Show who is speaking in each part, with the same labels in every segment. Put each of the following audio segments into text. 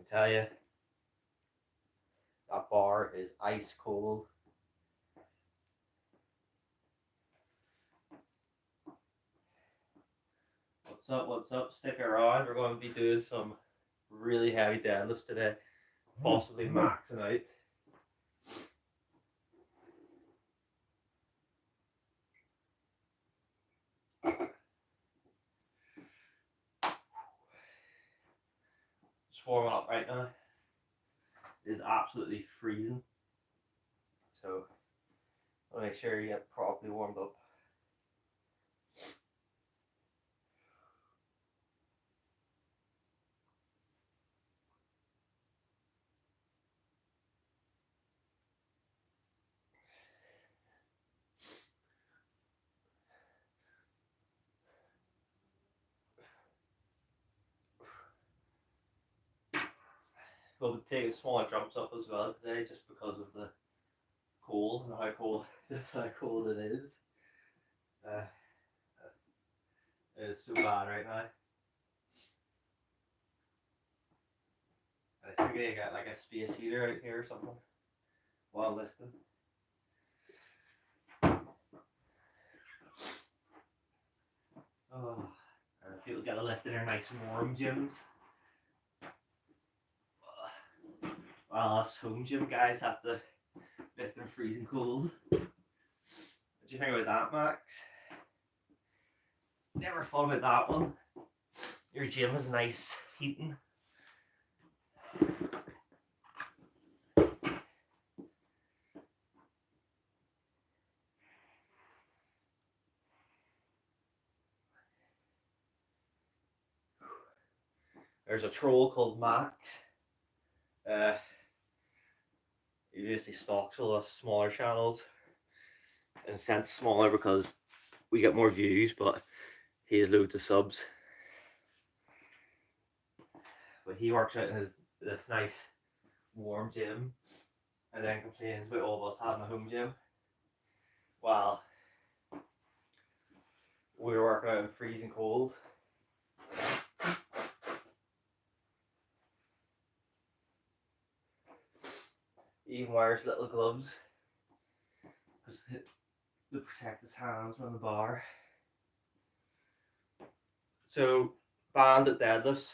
Speaker 1: I tell you, that bar is ice cold. What's up? What's up? Stick around. We're going to be doing some really heavy deadlifts today, possibly maxing out. Just warming up right now. It is absolutely freezing, so I'll make sure you get properly warmed up. We'll be taking smaller jumps up as well today, just because of the cold and how cold it is. It's so bad right now. I think I got like a space heater out here or something while lifting. Oh, people gotta lift in their nice warm gyms. Well, us home gym guys have to lift in freezing cold. What do you think about that, Max? Never thought about that one. Your gym is nice heating. There's a troll called Max. He basically stalks all the smaller channels. In a sense, smaller because we get more views, but he has loads of subs. But he works out in this nice warm gym and then complains about all of us having a home gym. Well, we were working out in freezing cold. He even wears little gloves to protect his hands from the bar. So, banded deadlifts.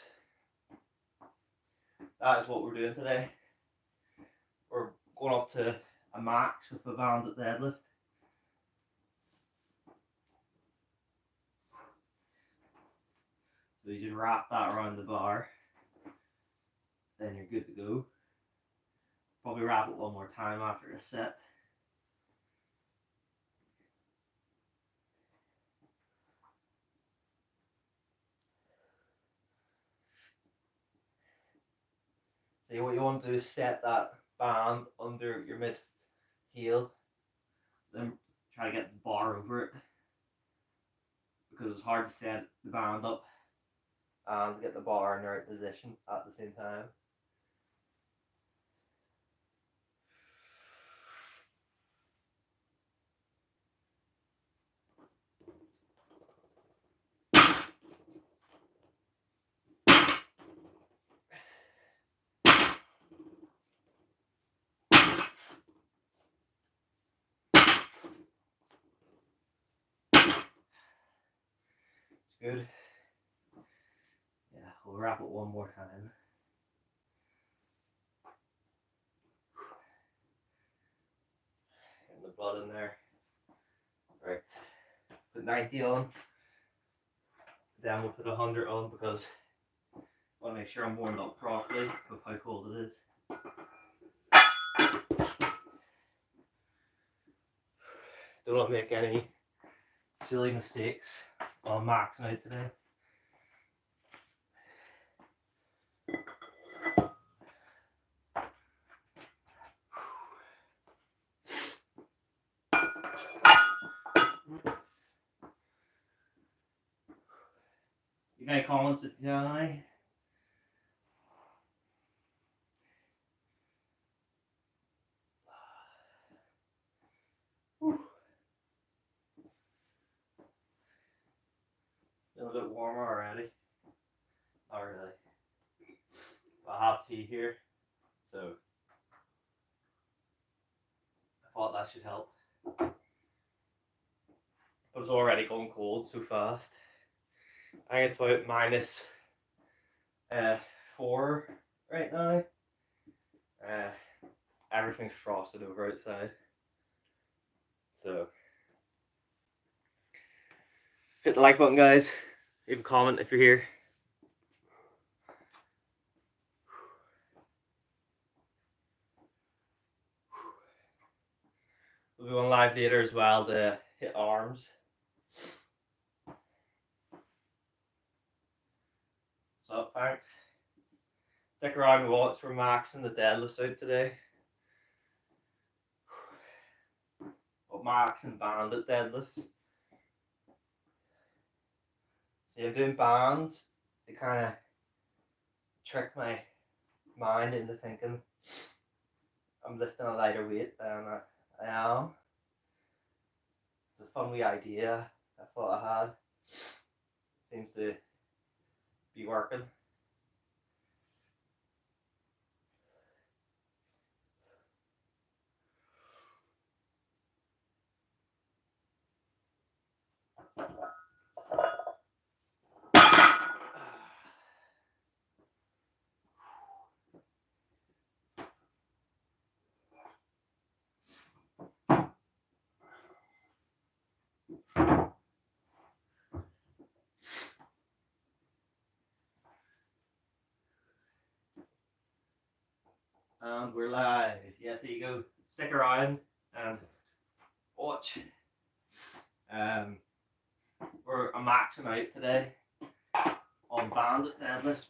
Speaker 1: That is what we're doing today. We're going up to a max with a banded deadlift. So you just wrap that around the bar, then you're good to go. Probably wrap it one more time after a set. So what you want to do is set that band under your mid heel, then try to get the bar over it, because it's hard to set the band up and get the bar in the right position at the same time. Good. Yeah, we'll wrap it one more time. Getting the blood in there. Right. Put 90 on. Then we'll put 100 on because I want to make sure I'm warmed up properly with how cold it is. Don't want to make any silly mistakes while maxing out today. You got any comments at the eye? Feeling a bit warmer already. Not really. Well, I have tea here, so I thought that should help. But it's already gone cold so fast. I think it's about minus 4 right now. Everything's frosted over outside. So hit the like button, guys. Leave a comment if you're here. We'll be on live later as well to hit arms. So thanks. Stick around and watch. We're maxing the deadlifts out today. But maxing banded deadlifts. See, I'm doing bands to kind of trick my mind into thinking I'm lifting a lighter weight than I am. It's a fun wee idea I thought I had. Seems to be working. And we're live. Yes, there you go. Stick around and watch. I'm maxing out today on banded deadlifts.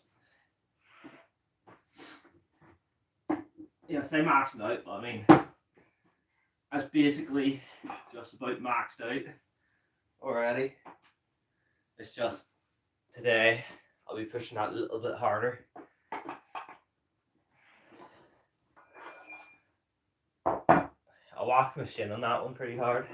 Speaker 1: Yeah, I say maxing out, but I mean that's basically just about maxed out already. It's just today I'll be pushing that a little bit harder. I whacked my shin on that one pretty hard.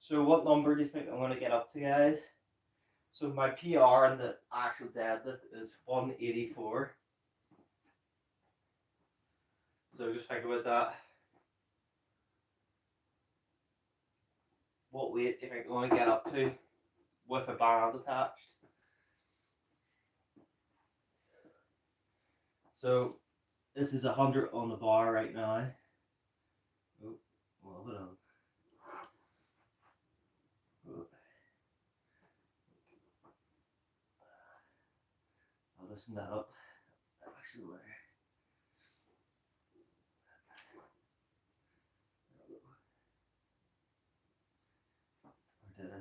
Speaker 1: So what number do you think I'm going to get up to, guys? So my PR in the actual deadlift is 184. So just think about that. What weight do you think I'm going to get up to with a band attached? So this is 100 on the bar right now. Oh, well, hold on. I'll loosen that up. Actually, where? Or did I?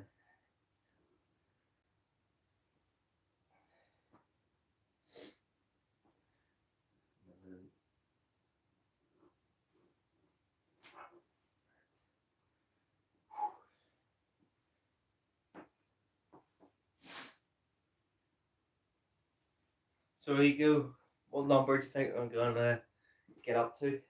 Speaker 1: So here you go. What number do you think I'm going to get up to?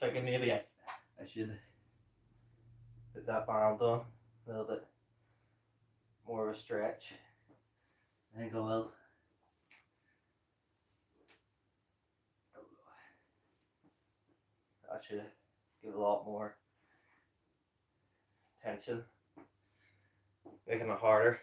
Speaker 1: thinking maybe I should put that band on a little bit more of a stretch. I think I will. That should give a lot more tension, making it harder.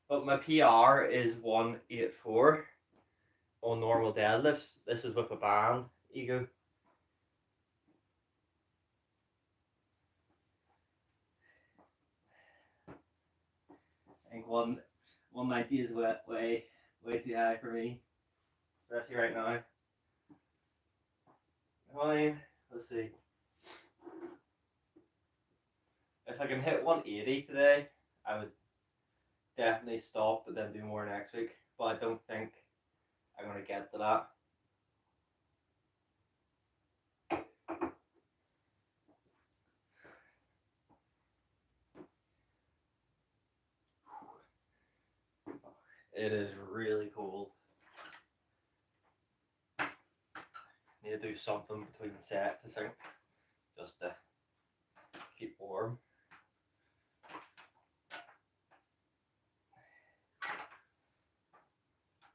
Speaker 1: But my PR is 184 on normal deadlifts. This is with a band, ego. I think 190 is way too high for me, especially right now. Fine, let's see. If I can hit 180 today, I would definitely stop, but then do more next week. But I don't think I'm gonna get to that. It is really cold. Need to do something between sets, I think, just to keep warm.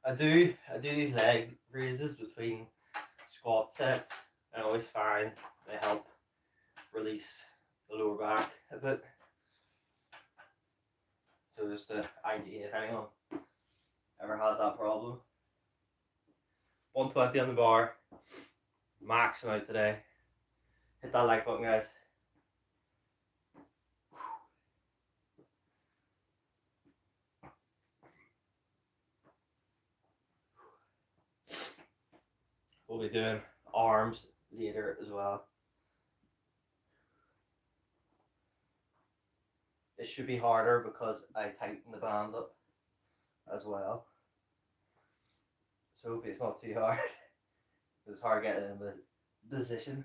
Speaker 1: I do these leg raises between squat sets. I always find they help release the lower back a bit. So just an idea if anyone ever has that problem. 120 on the bar, maxing out today. Hit that like button, guys. We'll be doing arms later as well. It should be harder because I tighten the band up as well. So hopefully it's not too hard. It's hard getting in the position.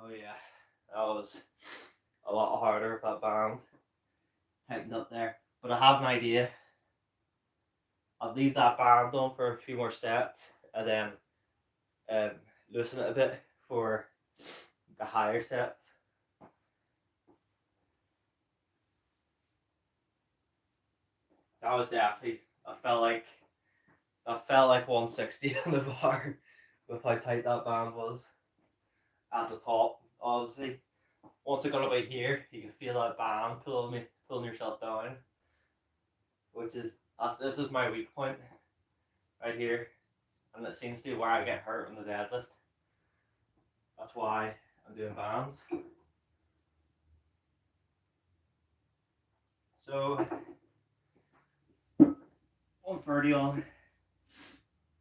Speaker 1: Oh yeah, that was a lot harder with that band tightened up there. But I have an idea. I'll leave that band on for a few more sets and then loosen it a bit for the higher sets. That was definitely, I felt like 160 on the bar with how tight that band was at the top. Obviously, once I got about here, you can feel that band pulling yourself down, which is this is my weak point right here, and it seems to be where I get hurt on the deadlift. That's why I'm doing bands. So 130 on,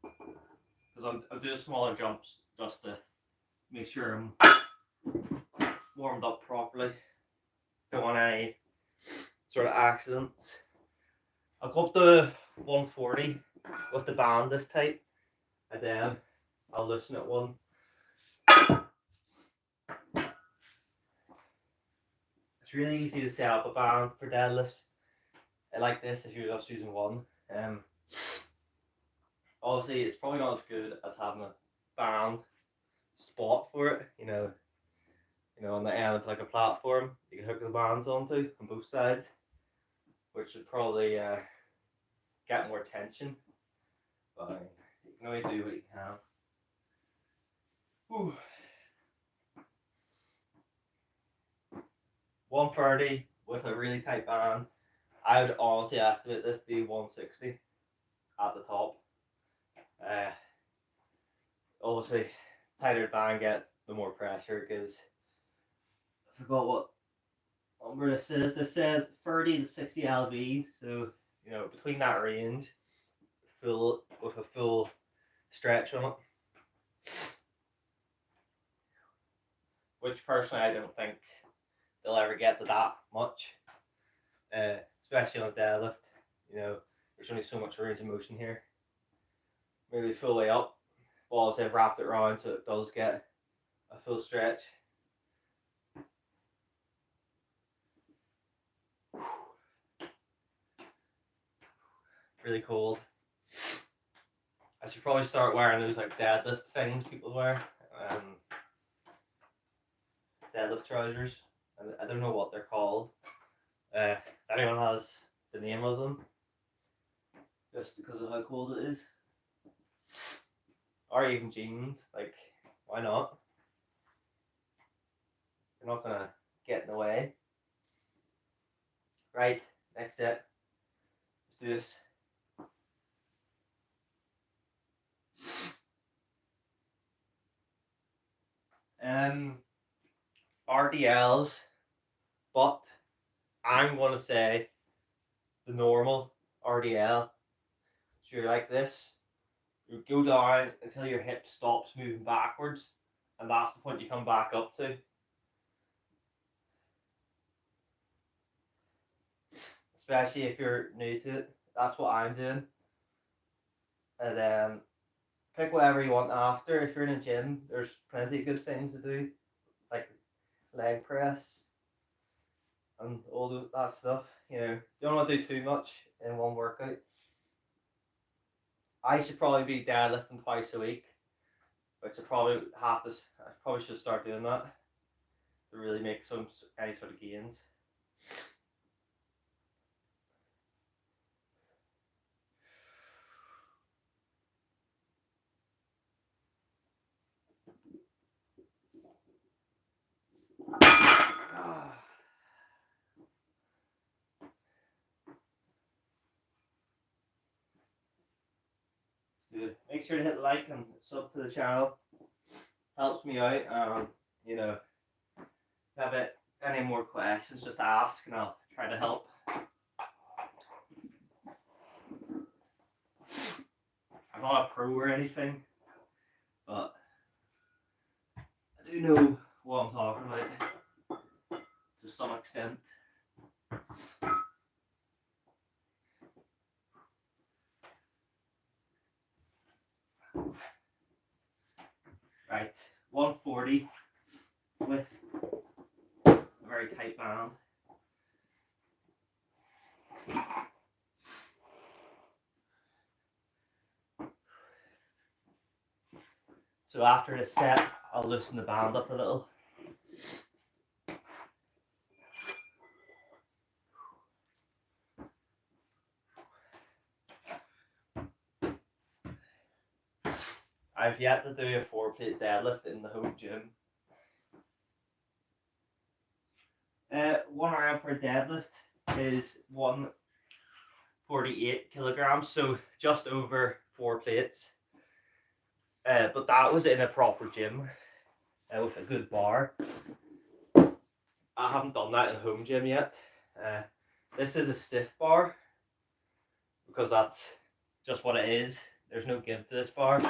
Speaker 1: because I'm doing smaller jumps just to make sure I'm warmed up properly. Don't want any sort of accidents. I'll go up to 140 with the band this tight, and then I'll loosen it one. It's really easy to set up a band for deadlifts like this if you're just using one. Obviously, it's probably not as good as having a band spot for it. You know, on the end of like a platform, you can hook the bands onto on both sides, which would probably get more tension. But you can only do what you can. Whew. 130 with a really tight band. I would honestly estimate this to be 160 at the top. Obviously, tighter the band gets, the more pressure it gives. I forgot what number this is. This says 30 to 60 lbs, so you know, between that range, with a full stretch on it. Which personally I don't think they'll ever get to that much. Especially on a deadlift. You know, there's only so much range of motion here. Maybe full way up, balls have wrapped it around so it does get a full stretch. Really cold. I should probably start wearing those like deadlift things people wear. Deadlift trousers. I don't know what they're called. If anyone has the name of them, just because of how cold it is. Or even jeans, like, why not? You're not gonna get in the way. Right, next set. Let's do this. RDLs, but I'm gonna say the normal RDL. So you're like this. You go down until your hip stops moving backwards, and that's the point you come back up to. Especially if you're new to it, that's what I'm doing. And then pick whatever you want after. If you're in a gym, there's plenty of good things to do, like leg press and all that stuff. You know, you don't want to do too much in one workout. I should probably be deadlifting twice a week, which I probably should start doing that to really make any sort of gains. Good. Make sure to hit like and sub to the channel. Helps me out. You know, have any more questions, just ask and I'll try to help. I'm not a pro or anything, but I do know what I'm talking about to some extent. Right, 140 with a very tight band. So after this set, I'll loosen the band up a little. I've yet to do a 4-plate deadlift in the home gym. 1 RM per deadlift is 148 kilograms, so just over 4 plates. But that was in a proper gym with a good bar. I haven't done that in a home gym yet. This is a stiff bar because that's just what it is. There's no give to this bar.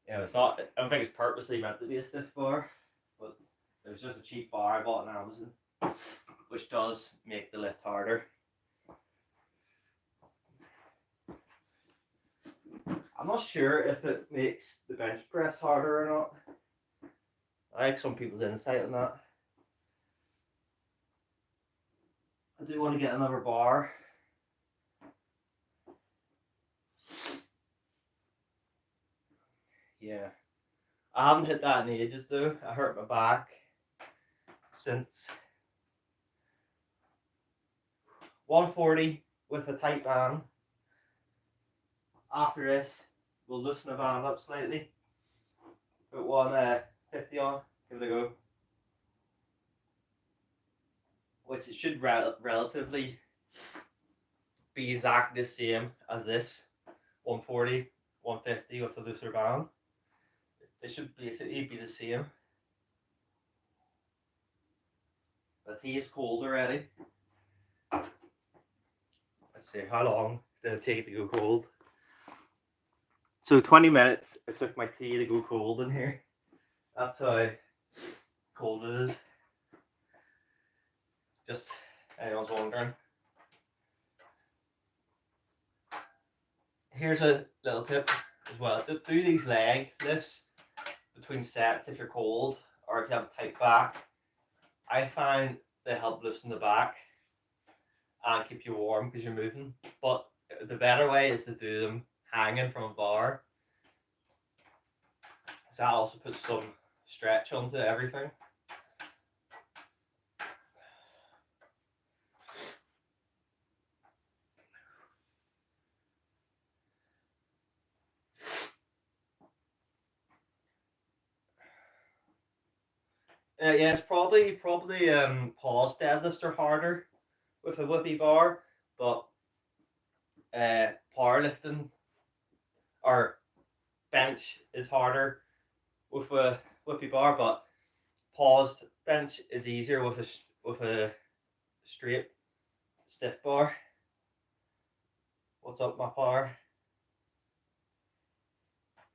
Speaker 1: You know, it's not. I don't think it's purposely meant to be a stiff bar, but it was just a cheap bar I bought on Amazon, which does make the lift harder. I'm not sure if it makes the bench press harder or not. I like some people's insight on that. I do want to get another bar. Yeah. I haven't hit that in ages though. I hurt my back since. 140 with a tight band. After this, we'll loosen the band up slightly. Put 150 on, give it a go. Which it should relatively be exactly the same as this. 140, 150 with a looser band. It should basically be the same. The tea is cold already. Let's see how long did it take to go cold. So 20 minutes it took my tea to go cold in here. That's how cold it is. Just anyone's wondering. Here's a little tip as well. Do these leg lifts between sets if you're cold or if you have a tight back. I find they help loosen the back and keep you warm because you're moving. But the better way is to do them hanging from a bar. So that also puts some stretch onto everything. Yeah, it's probably pause deadlifts are harder with a whippy bar, but powerlifting or bench is harder with a whippy bar, but paused bench is easier with a straight stiff bar. What's up, my power?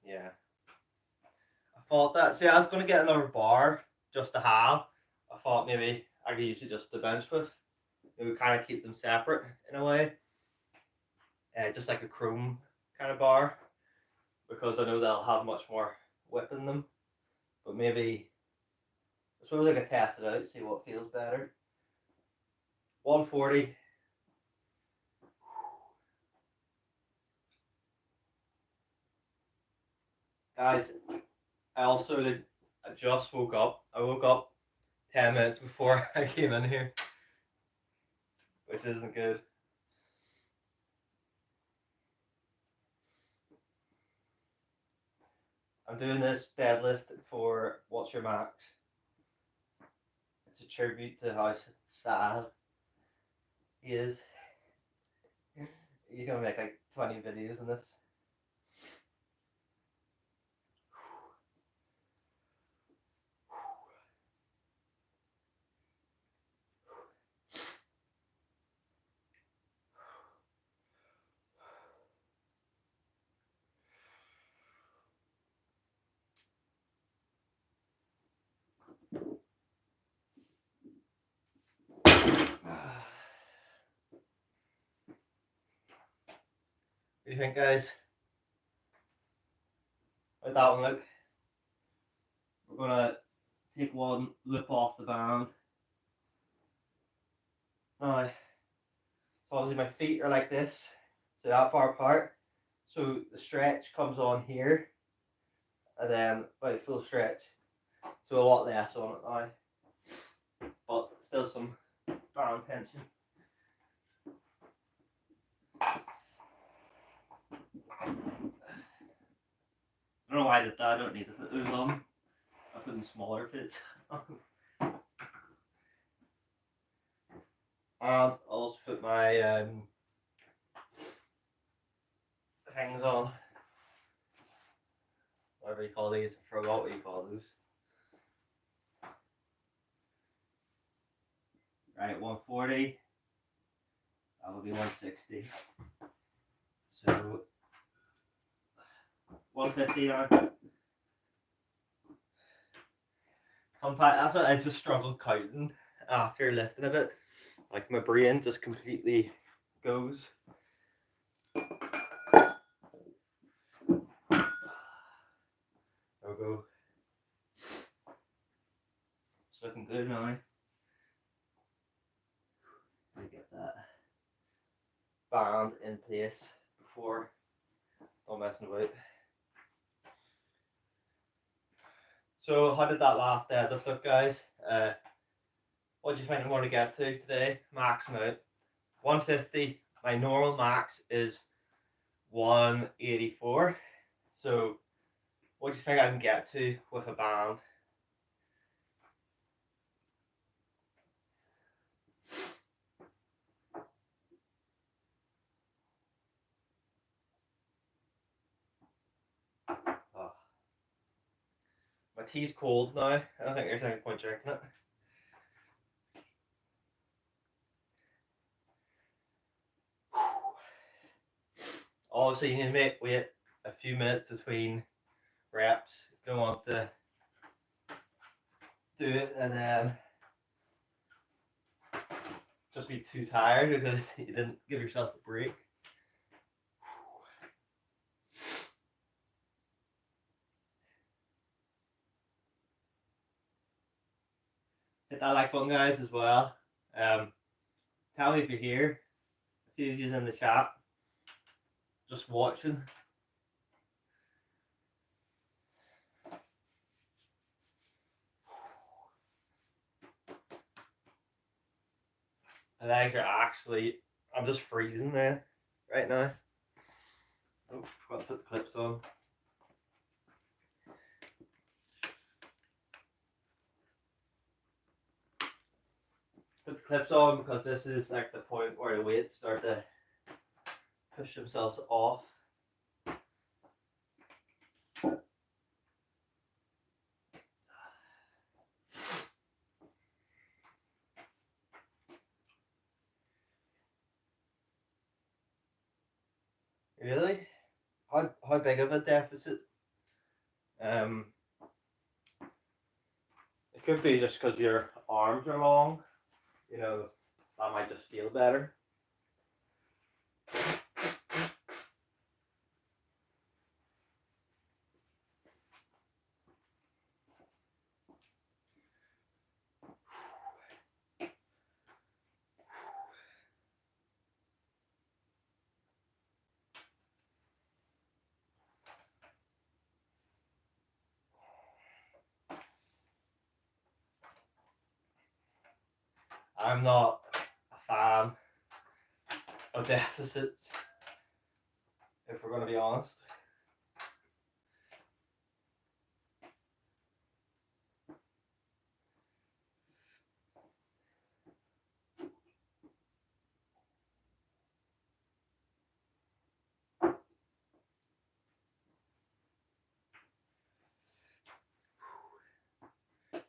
Speaker 1: Yeah. I thought that. See, I was gonna get another bar just to have. I thought maybe I could use it just to bench with. It would kind of keep them separate in a way. Just like a chrome kind of bar, because I know they'll have much more whip in them. But maybe I suppose I could test it out, see what feels better. 140. Guys, I just woke up. I woke up 10 minutes before I came in here, which isn't good. I'm doing this deadlift for What's Your Max. It's a tribute to how sad he is. He's gonna make like 20 videos on this. What do you think, guys? How'd that one look? We're gonna take one lip off the band. Now, so obviously my feet are like this, so that far apart. So the stretch comes on here, and then about full stretch. So a lot less on it now, but still some band tension. I don't know why I did that. I don't need to put those on. I put in smaller pits. And I'll also put my things on. Whatever you call these. I forgot what you call those. Right, 140. That will be 160. So 150 now. Sometimes that's what I just struggle counting after lifting a bit. Like my brain just completely goes. There we go. It's looking good now. Let me get that band in place before I'm messing about. So how did that last deadlift look, guys? What do you think I'm going to get to today? Maxing out 150. My normal max is 184. So what do you think I can get to with a band? Oh. My tea's cold now. I don't think there's any point drinking it. Obviously, you need to wait a few minutes between reps. You don't want to do it and then just be too tired because you didn't give yourself a break. Hit that like button, guys, as well. Tell me if you're here. A few of you's in the chat, just watching. My legs are actually, I'm just freezing there right now. Oh, forgot to put the clips on. Put the clips on because this is like the point where the weights start to push themselves off. Really? How big of a deficit? It could be just because your arms are long. You know, that might just feel better. I'm not a fan of deficits, if we're going to be honest.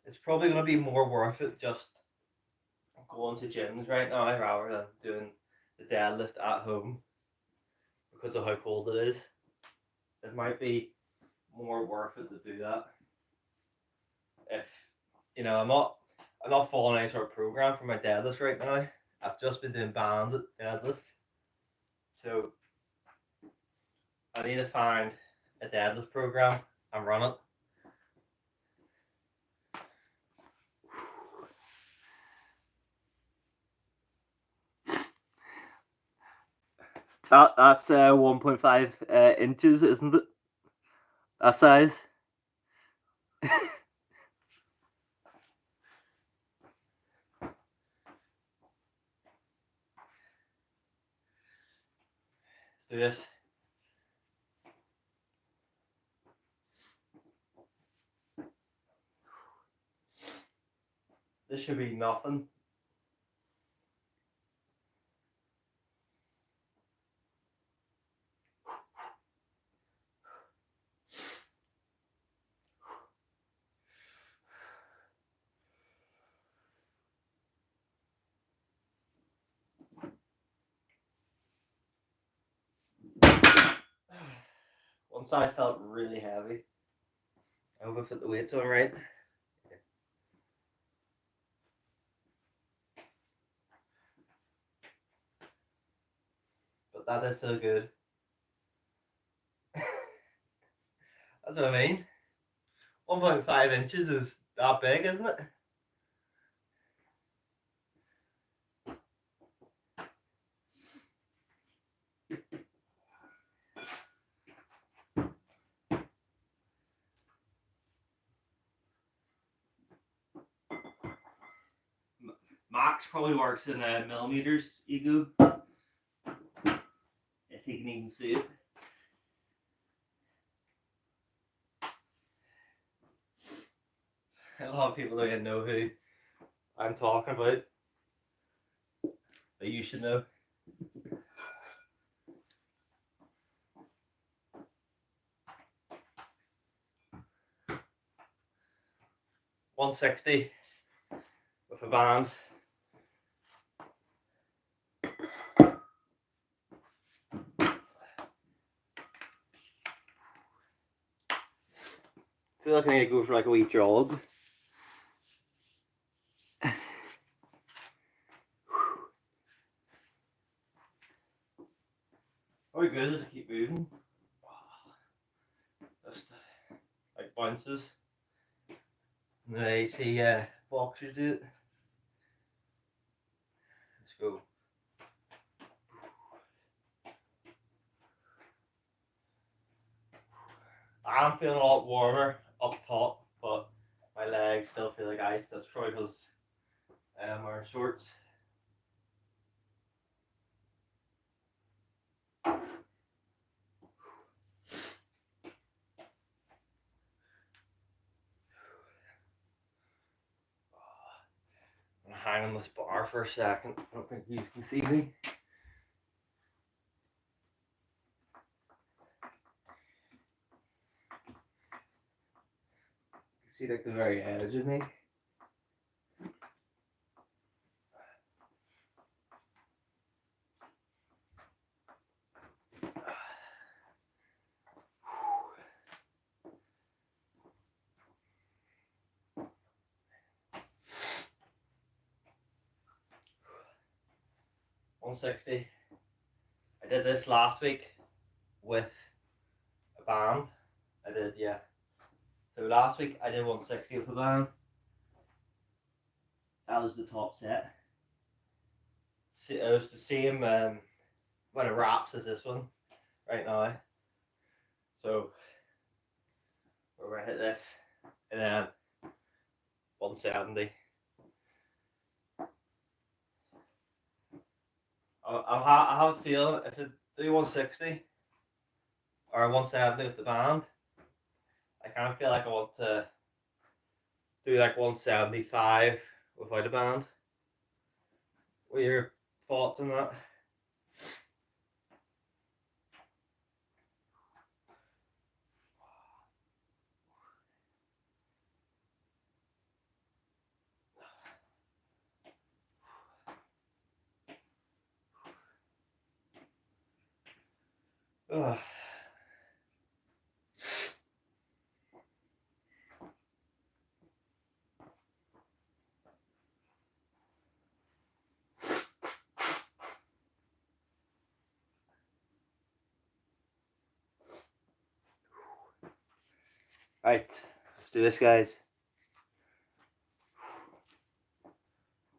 Speaker 1: It's probably going to be more worth it just going to gyms right now rather than doing the deadlift at home because of how cold it is. It might be more worth it to do that if, you know, I'm not following any sort of program for my deadlifts right now. I've just been doing band deadlifts, so I need to find a deadlift program and run it. That's 1.5 inches, isn't it? That size. Let's do this. This should be nothing. One side felt really heavy. I hope I put the weights on right. But that did feel good. That's what I mean. 1.5 inches is that big, isn't it? Max probably works in millimeters, ego, if he can even see it. A lot of people don't even know who I'm talking about, but you should know. $160 with a band. feel like I need to go for like a wee jog. Very good, just keep moving. Just like bounces. And I see boxers do it. Let's go. I'm feeling a lot warmer up top, but my legs still feel like ice. That's probably because I'm wearing shorts. I'm gonna hang on this bar for a second. I don't think you can see me. You can see like the very edge of me. $160. I did this last week with a band. I did, yeah. So last week I did 160 with a band. That was the top set. It was the same when it wraps as this one right now. So we're gonna hit this and then 170. I have a feeling if I do 160 or 170 with the band, I kind of feel like I want to do like 175 without a band. What are your thoughts on that? Ugh. Right, let's do this, guys.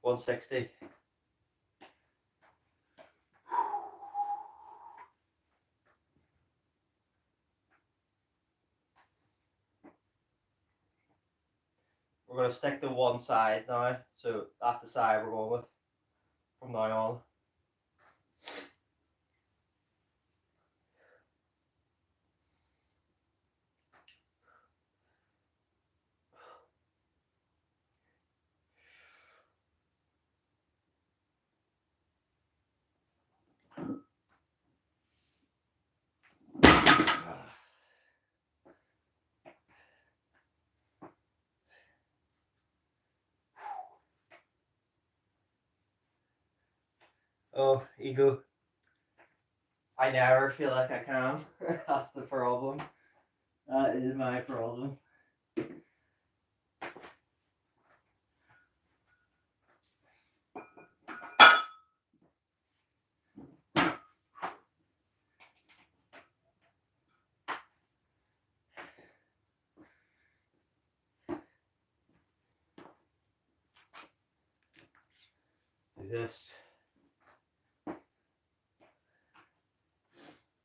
Speaker 1: 160. We're going to stick to one side now, so that's the side we're going with from now on. Oh, ego. I never feel like I can. That's the problem. That is my problem. Do this.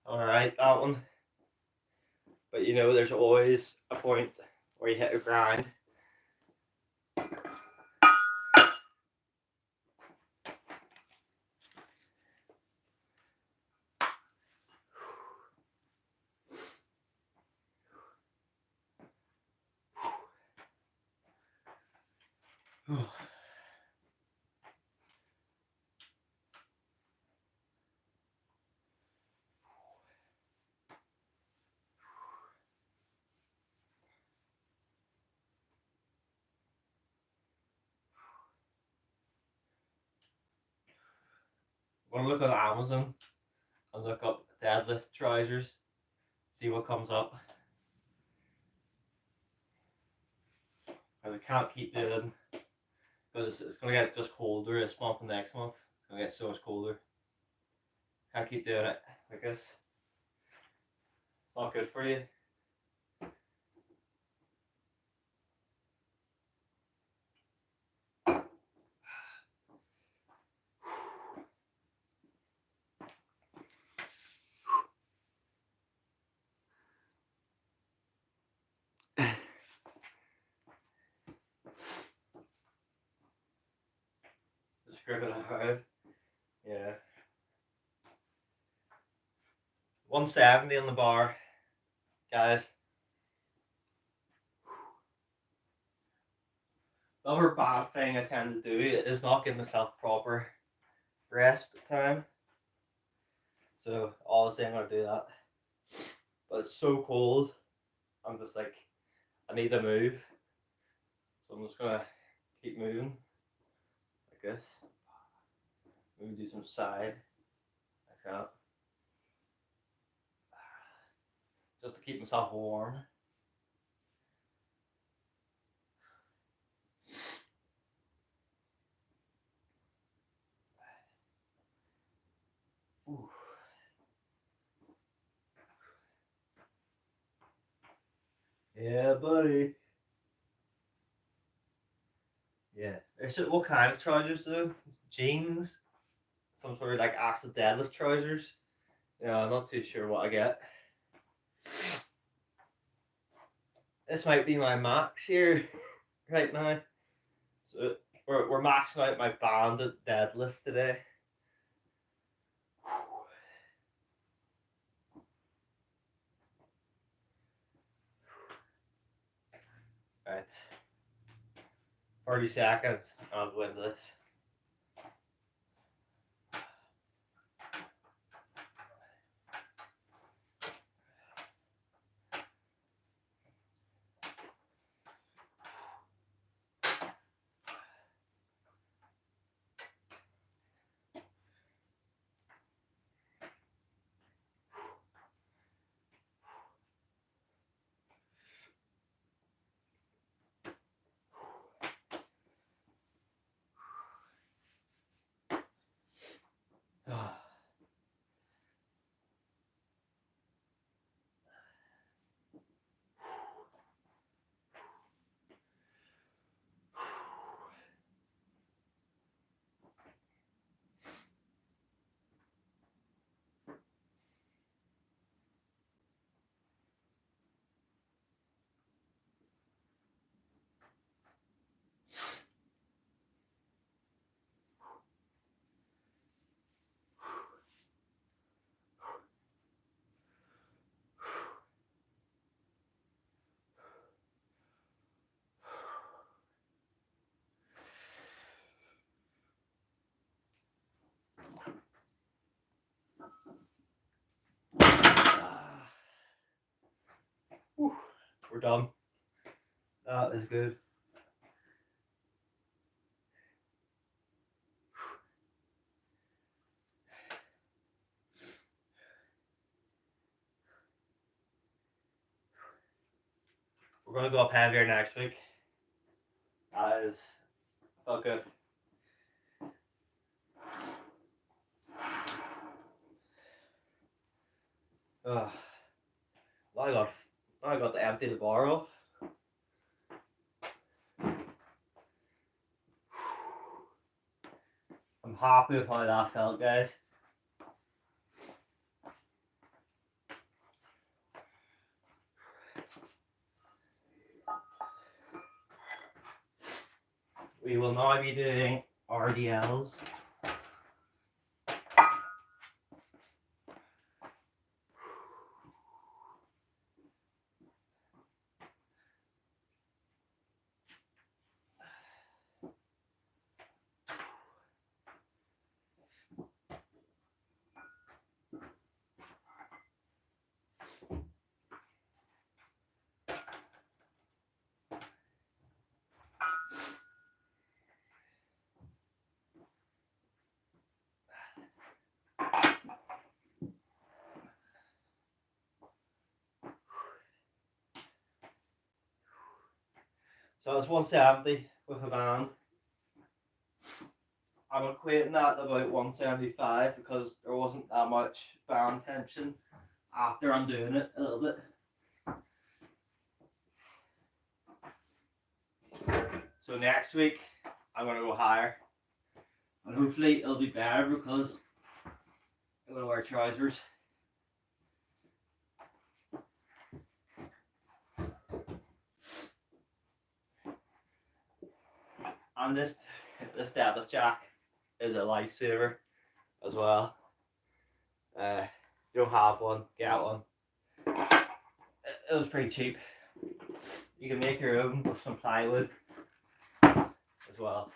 Speaker 1: Alright, that one. But you know, there's always a point where you hit a grind. I'm gonna look on Amazon and look up deadlift trousers, see what comes up. Because I can't keep doing, because it's going to get just colder this month and next month. It's going to get so much colder. Can't keep doing it like this. It's not good for you. Just grip it hard. Yeah. 170 on the bar, guys. The other bad thing I tend to do is not give myself proper rest time. So obviously I'm gonna do that. But it's so cold. I'm just like, I need to move. So I'm just gonna keep moving. Like this. Maybe do some side. Like that. Just to keep myself warm. Ooh. Yeah, buddy. Yeah. What kind of trousers though? Jeans? Some sort of like Axel deadlift trousers? Yeah, I'm not too sure what I get. This might be my max here right now. So we're maxing out my band at deadlifts today. Right. 30 seconds, I'll go into this. We're done. That is good. We're gonna go up heavier next week. That is felt good. Now I got to empty the bar off. I'm happy with how that felt, guys. We will now be doing RDLs. So it's 170 with a band. I'm equating that to about 175 because there wasn't that much band tension after undoing it a little bit. So next week I'm going to go higher, and hopefully it'll be better because I'm going to wear trousers. And this deadlift jack is a lifesaver as well. If you don't have one, get one. It was pretty cheap. You can make your own with some plywood as well.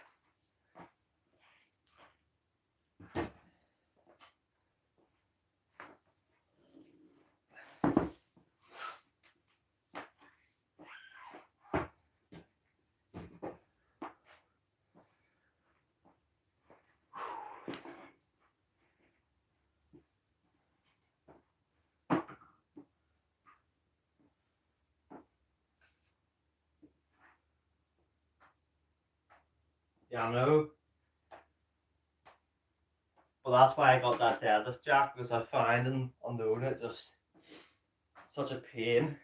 Speaker 1: Yeah, I know. But that's why I got that deadlift jack, because I find in undoing it just such a pain.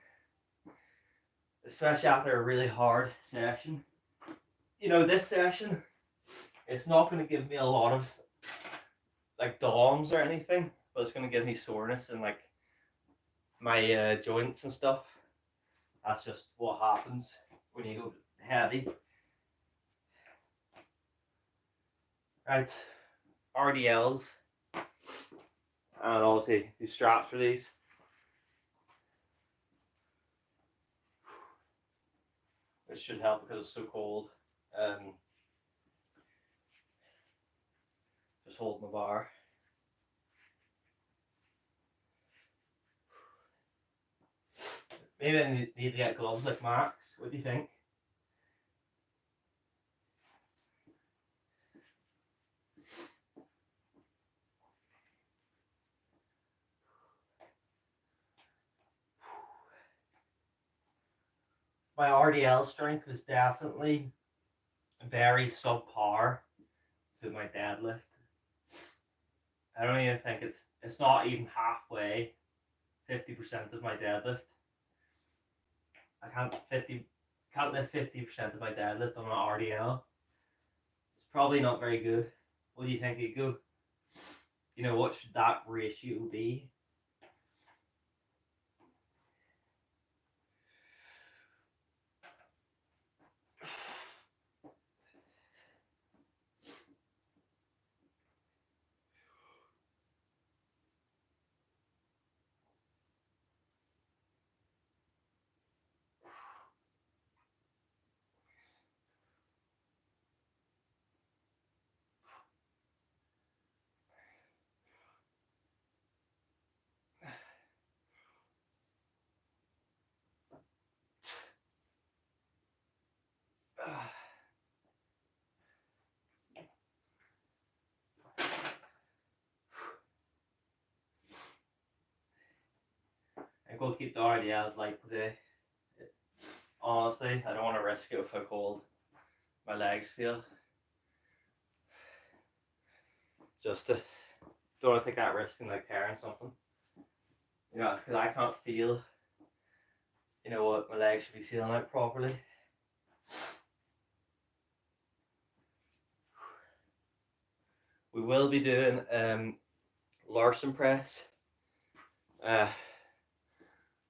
Speaker 1: Especially after a really hard session. You know, this session, it's not going to give me a lot of like DOMs or anything, but it's going to give me soreness in like my joints and stuff. That's just what happens when you go heavy. Right, RDLs, and obviously the straps for these. This should help because it's so cold. Just hold my bar. Maybe I need to get gloves like Max. What do you think? My RDL strength is definitely very subpar to my deadlift. I don't even think it's not even halfway, 50% of my deadlift. I can't lift 50% of my deadlift on an RDL. It's probably not very good. What do you think it go? You know, what should that ratio be? I'm going to keep the RDLs light today. Honestly, I don't want to risk it with how cold my legs feel. Just to, don't want to take that risk and like tearing something. You know, because I can't feel, you know, what my legs should be feeling like properly. We will be doing Larson press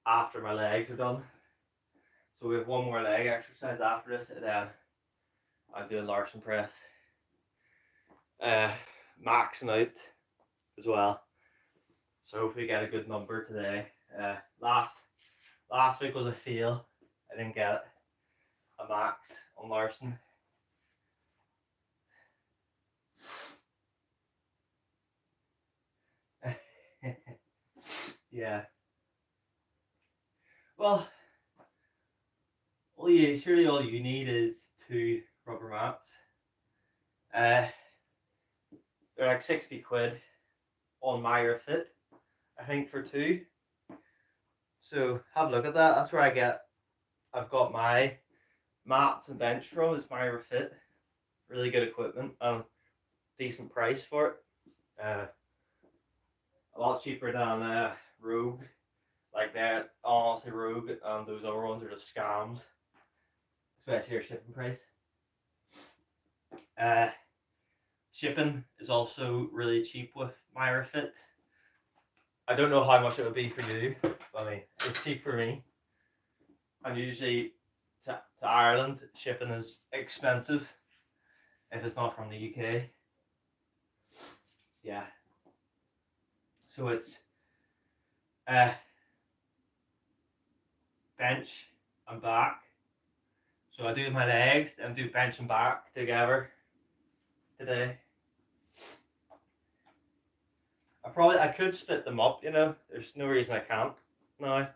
Speaker 1: after my legs are done. So we have one more leg exercise after this, and then I'm doing Larson press. Maxing out as well. So hopefully get a good number today. Last week was a fail. I didn't get a max on Larson. Yeah. Well, surely all you need is 2 rubber mats. They're like 60 quid on MyRefit, I think, for 2. So have a look at that. That's where I've got my mats and bench from is MyRefit. Really good equipment and decent price for it. A lot cheaper than Rogue. Like that, honestly, Rogue and those other ones are just scams, especially their shipping price. Shipping is also really cheap with MyRefit. I don't know how much it would be for you, but I mean, it's cheap for me. And usually to Ireland, shipping is expensive if it's not from the UK. Yeah. So it's bench and back. So I do my legs and do bench and back together today. I could split them up, there's no reason I can't now.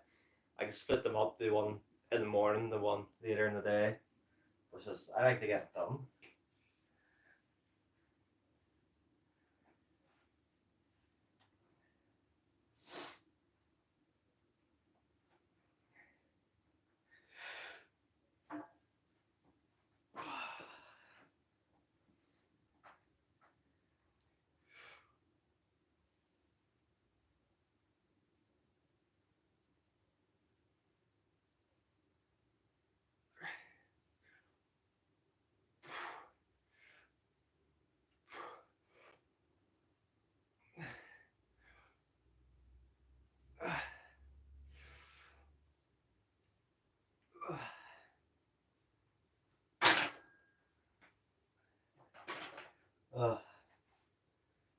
Speaker 1: I can split them up, do one in the morning, the one later in the day. Which is, I like to get it done.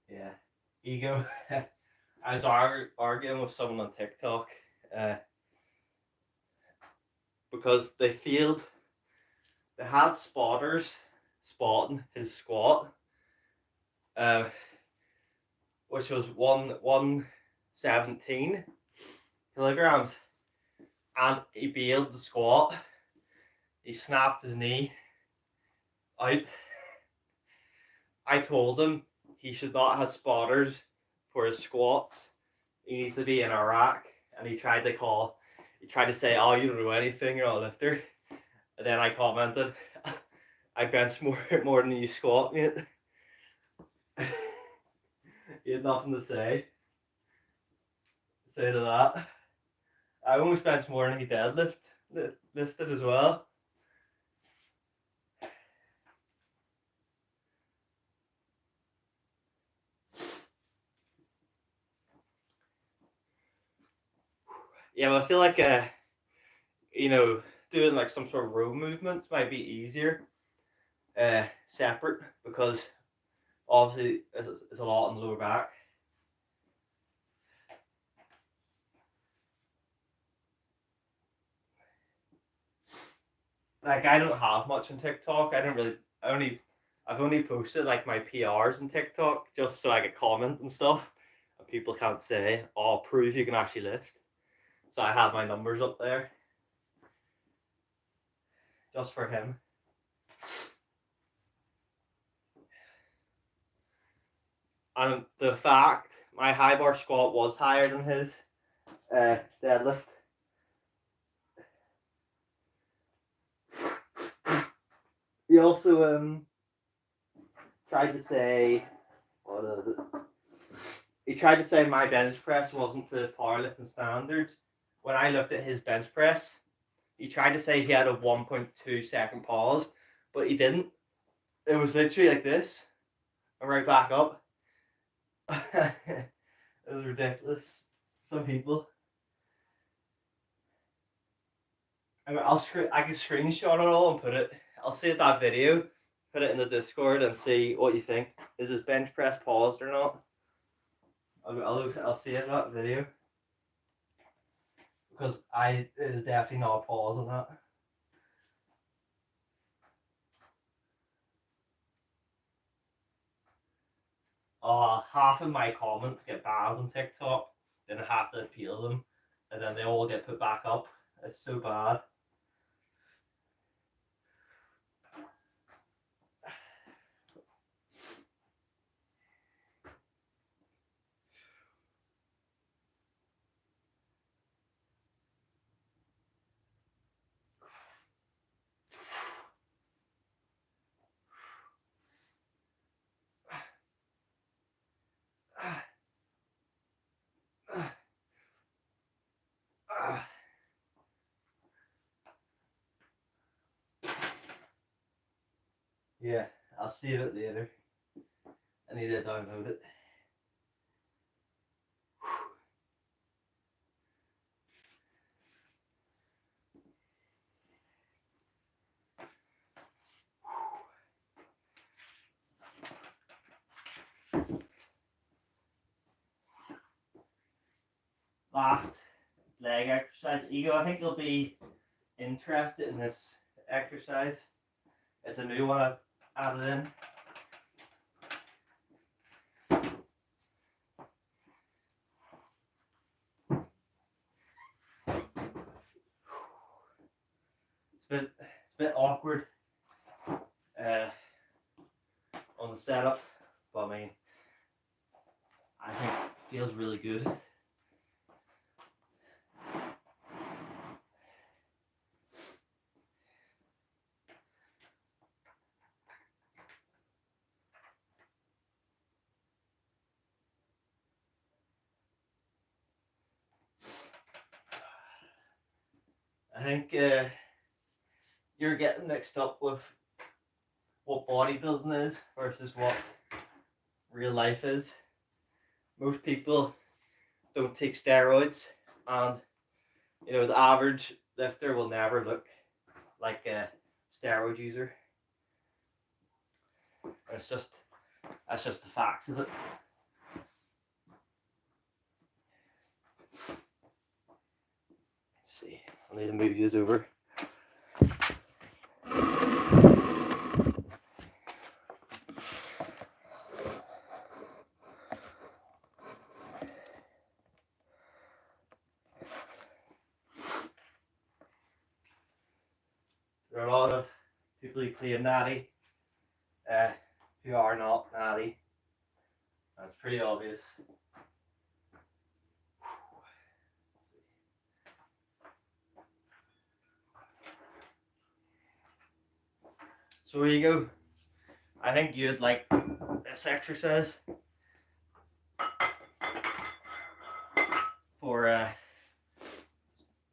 Speaker 1: Yeah, ego. I was arguing with someone on TikTok because they had spotters spotting his squat, which was 117 kilograms, and he bailed the squat. He snapped his knee out. I told him he should not have spotters for his squats. He needs to be in a rack. And he tried to say, "Oh, you don't know anything, you're not a lifter." And then I commented, "I bench more than you squat, mate." He had nothing to say to that. I almost bench more than he lifted as well. Yeah, but I feel like doing like some sort of row movements might be easier separate, because obviously it's a lot on the lower back. Like, I don't have much on TikTok. I've only posted like my PRs on TikTok just so I get comment and stuff, and people can't say, "Oh, prove you can actually lift." So I have my numbers up there just for him. And the fact my high bar squat was higher than his deadlift. He also tried to say, what is it? He tried to say my bench press wasn't to powerlifting standards. When I looked at his bench press, he tried to say he had a 1.2 second pause, but he didn't. It was literally like this, and right back up. It was ridiculous. Some people. I can screenshot it all and put it. I'll save that video, put it in the Discord, and see what you think. Is his bench press paused or not? I'll save that video, because it is definitely not a pause on that. Half of my comments get banned on TikTok, then I have to appeal them, and then they all get put back up. It's so bad. Yeah, I'll save it later. I need to download it. Last leg exercise. Ego, I think you'll be interested in this exercise. It's a new one I've added in. It's a bit awkward on the setup, but I mean, I think it feels really good. I think you're getting mixed up with what bodybuilding is versus what real life is. Most people don't take steroids, and you know the average lifter will never look like a steroid user. That's just the facts of it. Let's see, I need to move these over. There are a lot of people who claim natty, who are not natty. That's pretty obvious. So here you go. I think you'd like this exercise for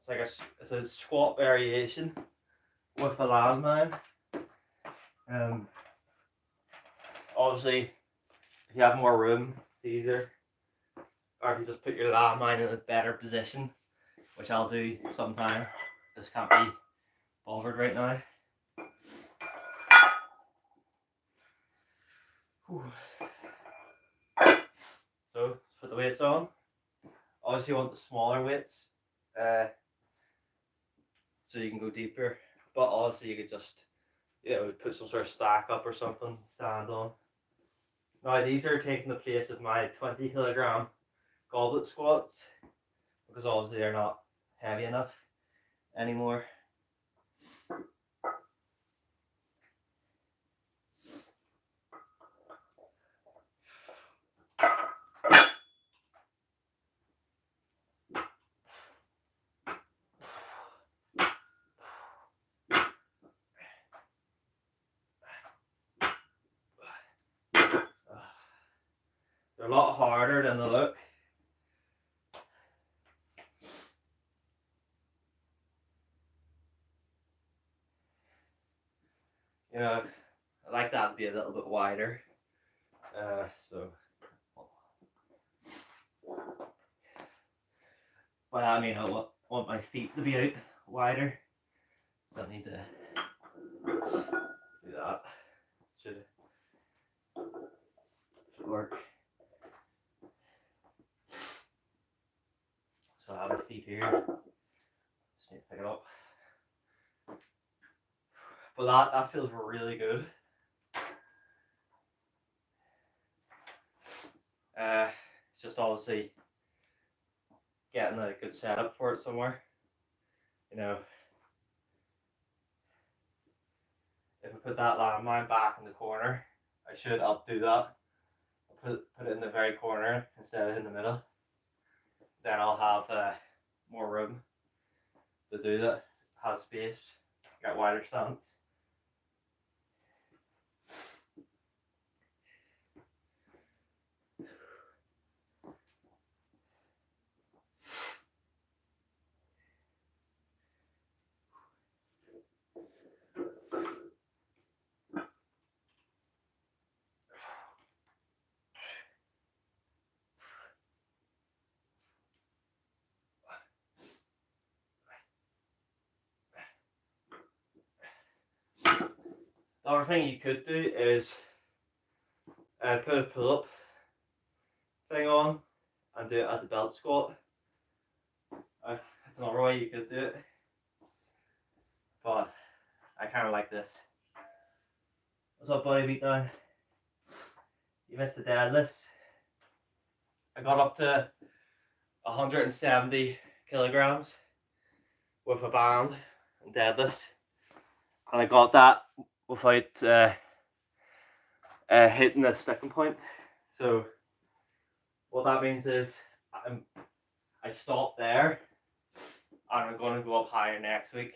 Speaker 1: it's a squat variation with a landmine. Obviously, if you have more room, it's easier. Or if you just put your landmine in a better position, which I'll do sometime. Just can't be bothered right now. Whew. So, let's put the weights on. Obviously, you want the smaller weights, so you can go deeper. But obviously, you could just, put some sort of stack up or something, stand on. Now, these are taking the place of my 20 kilogram goblet squats, because obviously they're not heavy enough anymore. They're a lot harder than they look. I like that to be a little bit wider. But I mean, I want my feet to be out wider, so I need to do that. Should work. So I have my feet here. Just need to pick it up. But that feels really good. It's just obviously getting a good setup for it somewhere. If I put that landmine back in the corner, I should updo that. I'll put it in the very corner instead of in the middle. Then I'll have more room to do that. Have space, get wider stance. The other thing you could do is put a pull-up thing on and do it as a belt squat. That's another way you could do it, but I kind of like this. What's up, buddy? Beat down. You missed the deadlifts. I got up to 170 kilograms with a band and deadlifts, and I got that without hitting the sticking point. So what that means is I stopped there, and I'm going to go up higher next week.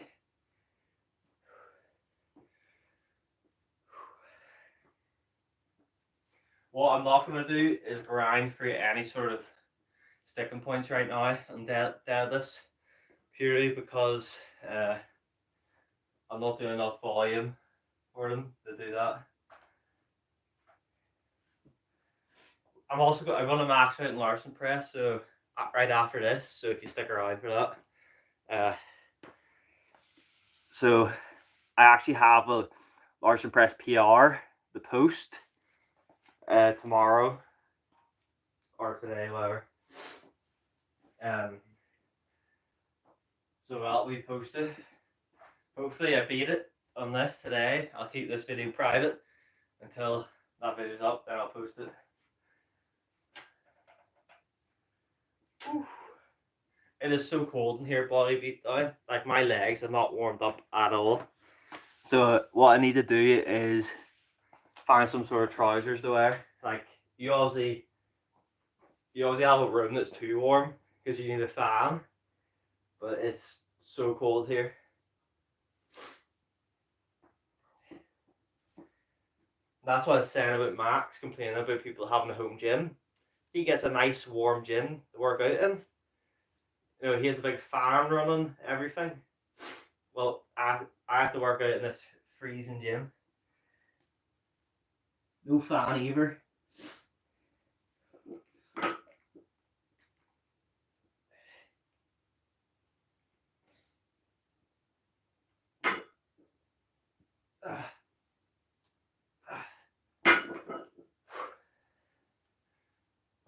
Speaker 1: What I'm not going to do is grind through any sort of sticking points right now on deadlifts, purely because I'm not doing enough volume for them to do that. I'm going to max out in Larson press, so right after this. So if you stick around for that, so I actually have a Larson press PR, the post, tomorrow or today, whatever. So that'll be posted. Hopefully I beat it on this today. I'll keep this video private until that video's up, then I'll post it. Whew. It is so cold in here, body beat down. Like, my legs are not warmed up at all. So what I need to do is find some sort of trousers to wear. Like, you obviously have a room that's too warm because you need a fan, but it's so cold here. That's what I was saying about Max complaining about people having a home gym. He gets a nice warm gym to work out in. You know, he has a big fan running, everything. Well, I have to work out in this freezing gym. No fan either.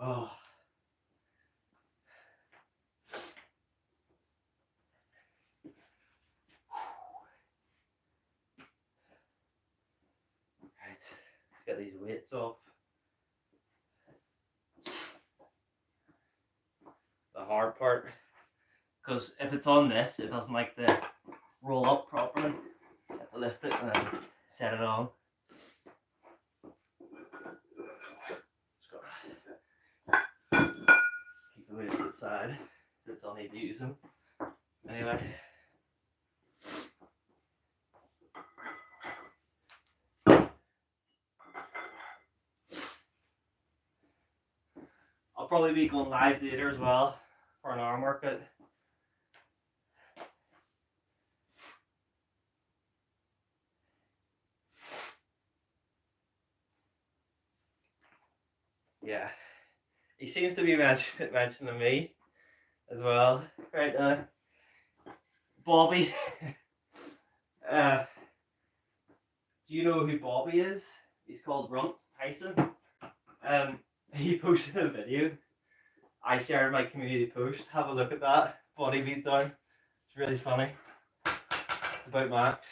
Speaker 1: Oh. Right, let's get these weights off. The hard part, because if it's on this, it doesn't like to roll up properly. You have to lift it and then set it on. Keep the weights to the side since I'll need to use them. Anyway. I'll probably be going live later as well for an arm workout. Yeah, he seems to be mentioning me as well right now. Bobby, do you know who Bobby is? He's called Runt Tyson. He posted a video. I shared my community post. Have a look at that. Body beat down. It's really funny. It's about Max.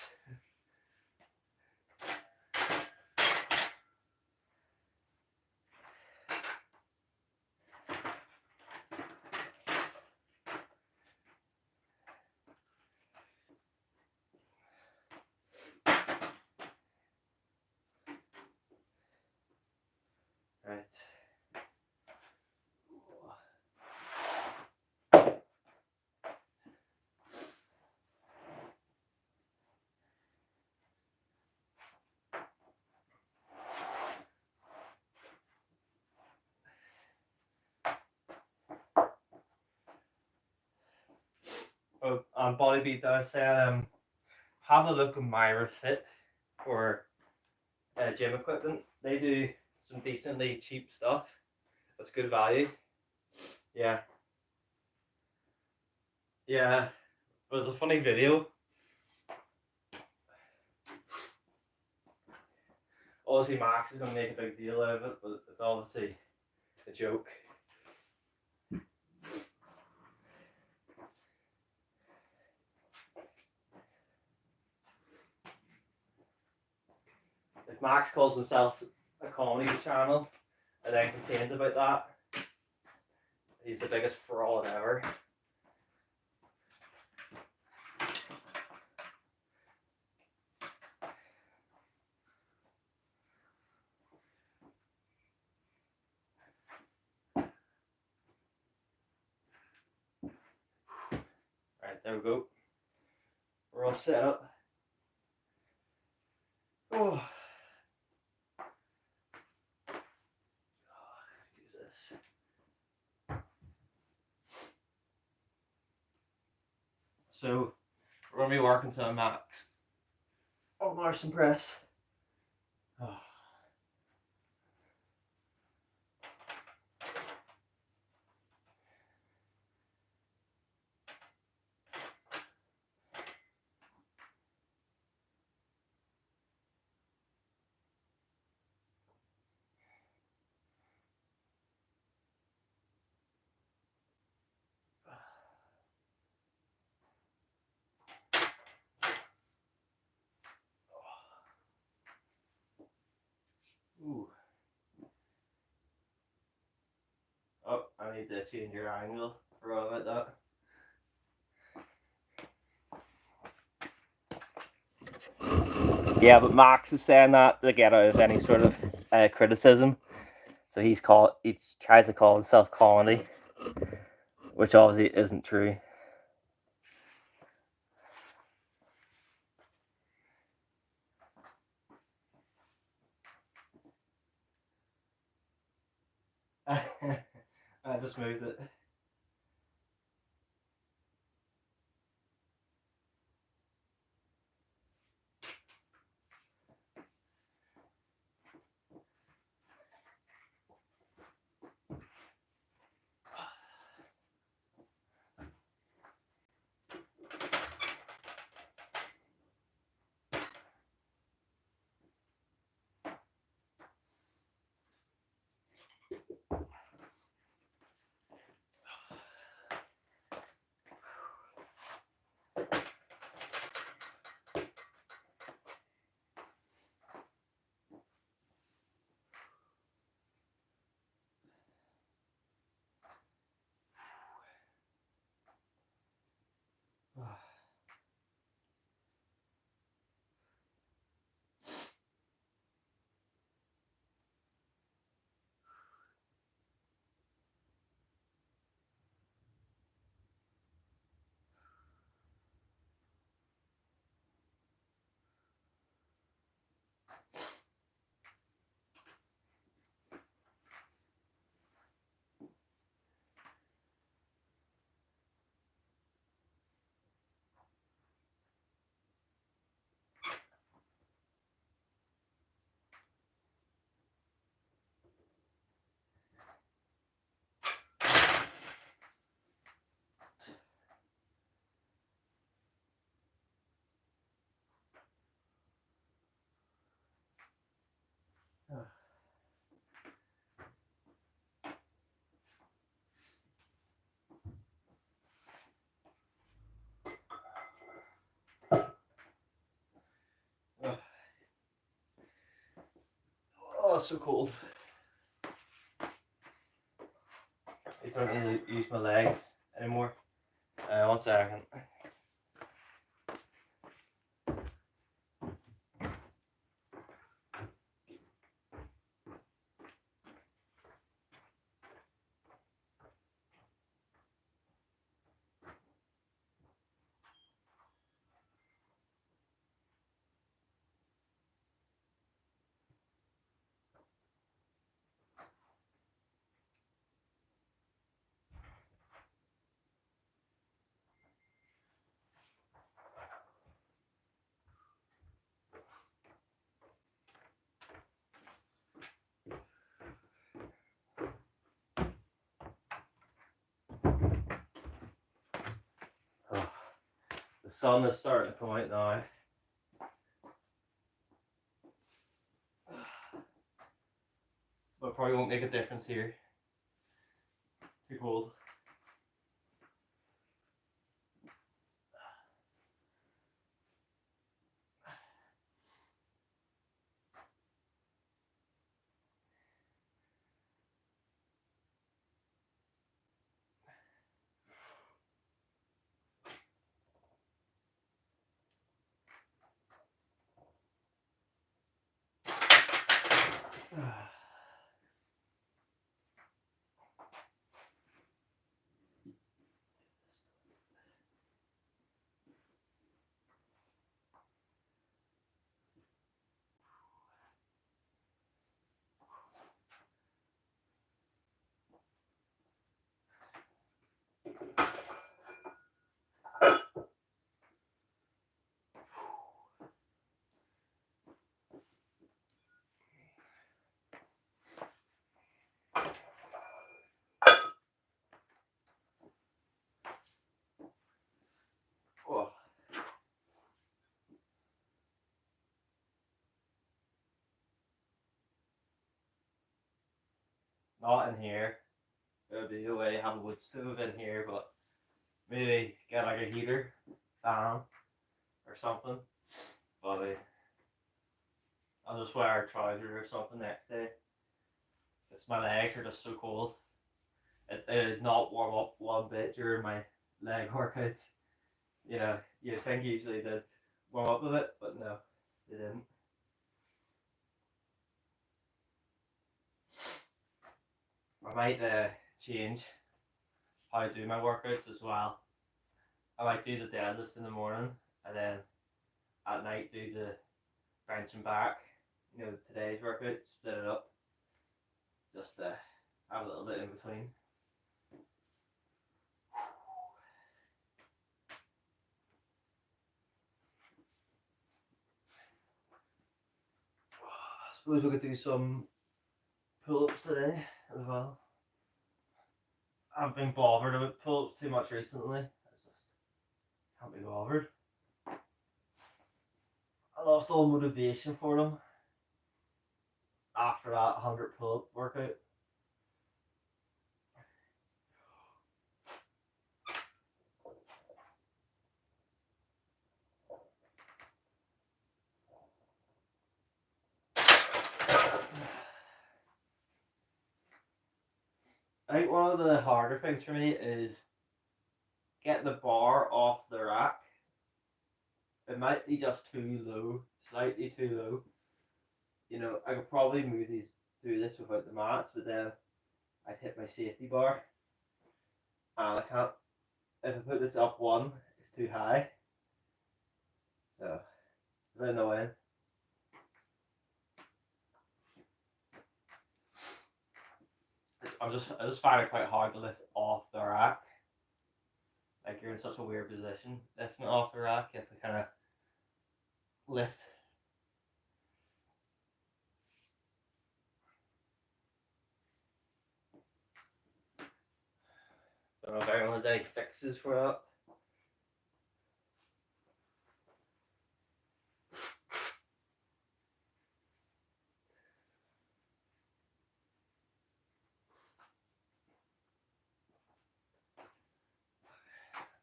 Speaker 1: Right. Oh, Body beat down said, have a look at Myra Fit for gym equipment. They do some decently cheap stuff. That's good value. Yeah. Yeah. It was a funny video. Obviously Max is going to make a big deal out of it, but it's obviously a joke. If Max calls himself a comedy channel and then complains about that, he's the biggest fraud ever. Right, there we go. We're all set up. Oh. Use this. So we're going to be working to a max on Larson press. Oh. Ooh. Oh, I need to change your angle. Forgot about that. Yeah, but Max is saying that to get out of any sort of criticism. So he tries to call himself comedy, which obviously isn't true. I just moved it. Oh, it's so cold. I don't need to use my legs anymore. 1 second. Oh, the sun is starting to come out now. probably won't make a difference here. Too cold. Oh. Not in here. It would be the way to have a wood stove in here, but maybe get like a heater, fan, or something. But I'll just wear a trouser or something next day. Because my legs are just so cold. It did not warm up one bit during my leg workout. You know, you'd think usually they'd warm up a bit, but no, they didn't. I might change how I do my workouts as well. I might do the deadlifts in the morning and then at night do the bench and back. You know, today's workout, split it up. Just have a little bit in between. I suppose we could do some pull-ups today as well. I haven't been bothered about pull-ups too much recently. I just can't be bothered. I lost all motivation for them after that 100 pull-up workout. I think one of the harder things for me is getting the bar off the rack. It might be just too low, slightly too low. You know, I could probably do this without the mats, but then I'd hit my safety bar. And I can't, if I put this up one, it's too high. So, it's a bit annoying. I just find it quite hard to lift off the rack. Like you're in such a weird position lifting it off the rack. You have to kind of lift. I don't know if anyone has any fixes for that.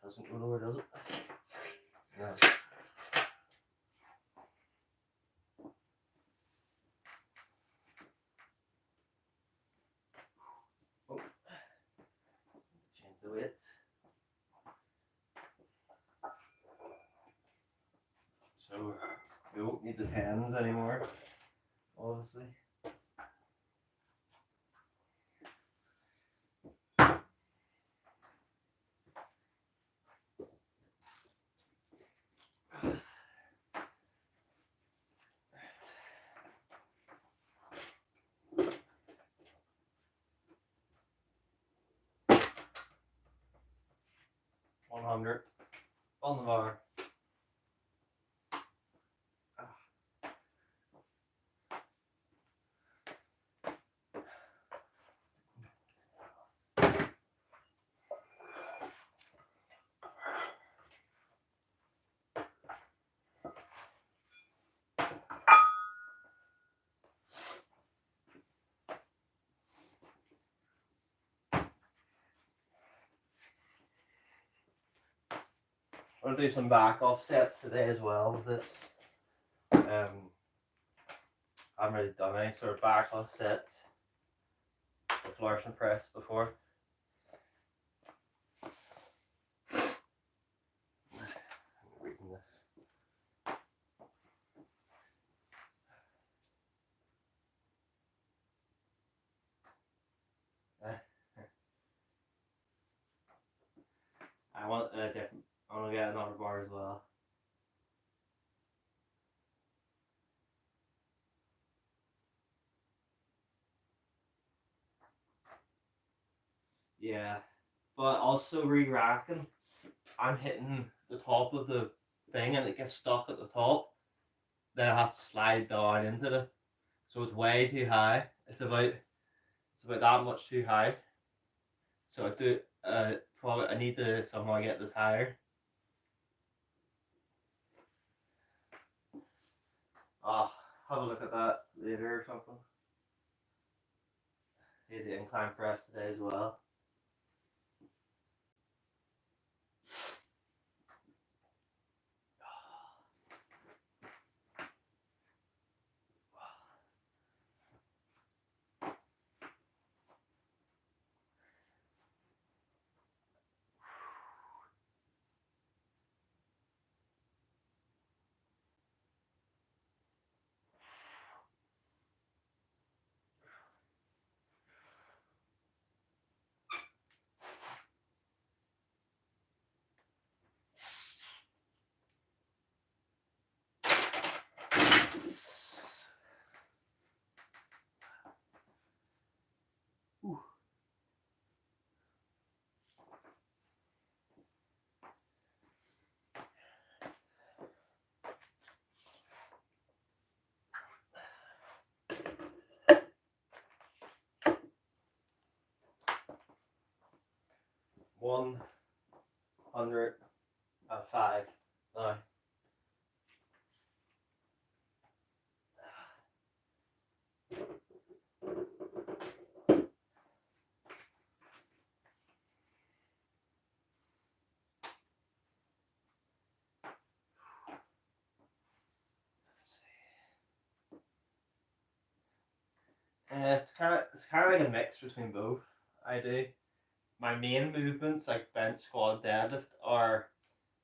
Speaker 1: Doesn't go nowhere, does it? No. Oh. Change the weights. So we won't need the tens anymore, obviously. On the bar. I'm gonna do some back offsets today as well with this. I haven't really done any sort of back offsets with Larson press before. I'm reading this. I want a different. I want to get another bar as well. Yeah, but also re-racking. I'm hitting the top of the thing and it gets stuck at the top. Then it has to slide down into the. So it's way too high. It's about that much too high. So I do probably I need to somehow get this higher. Have a look at that later or something. Did the incline press today as well. Ooh. $105 now. It's kind of like a mix between both. I do. My main movements like bench, squat, deadlift are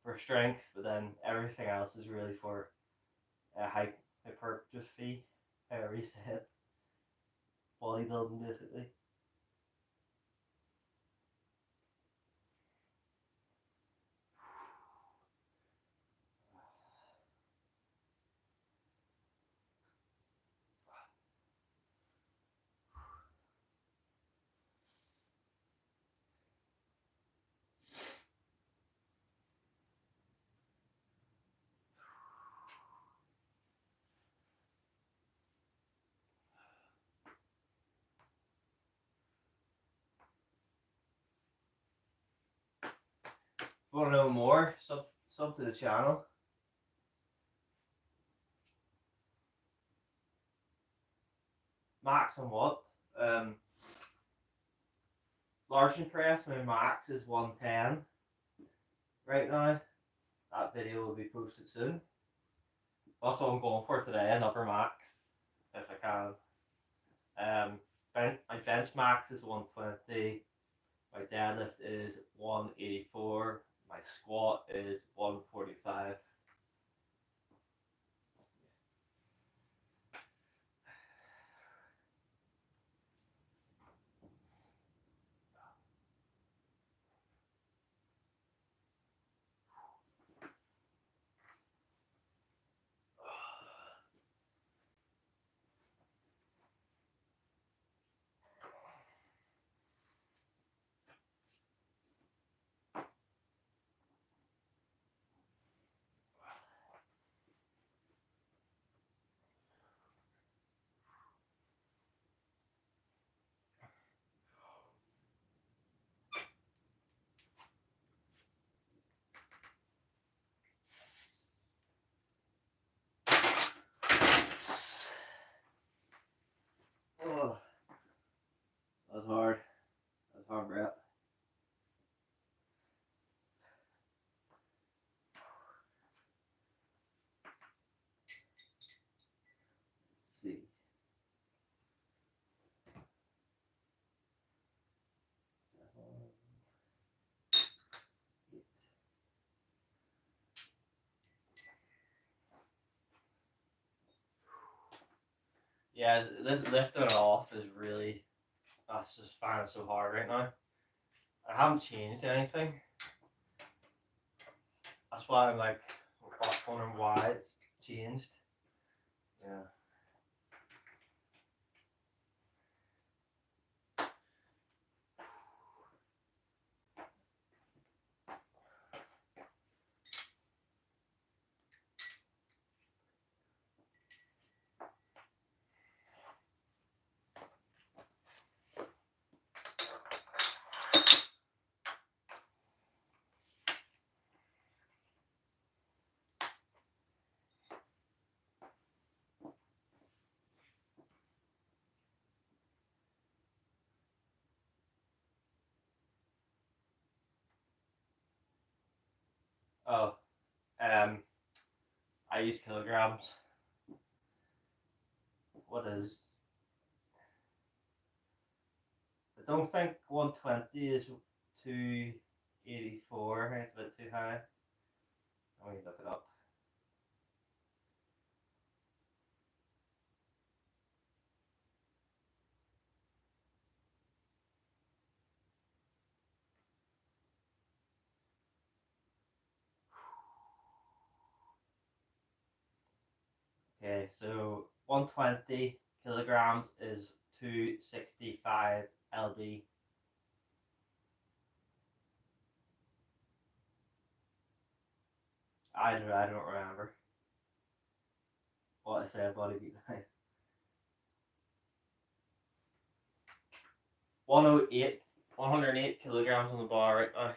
Speaker 1: for strength, but then everything else is really for hypertrophy, however you say it, bodybuilding basically. If you want to know more, sub to the channel. Max on what? Larson press, my max is 110 right now. That video will be posted soon. That's what I'm going for today, another max, if I can. My bench max is 120. My deadlift is 184. My squat is 145. Yeah, this lifting it off is really, that's just finding it so hard right now. I haven't changed anything. That's why I'm like wondering why it's changed. Yeah. Oh, I use kilograms. What is? I don't think 120 is 284. I think it's a bit too high. Let me look it up. Okay, so 120 kilograms is 265 lb. I don't remember what I said body weight. 108 kilograms on the bar right now.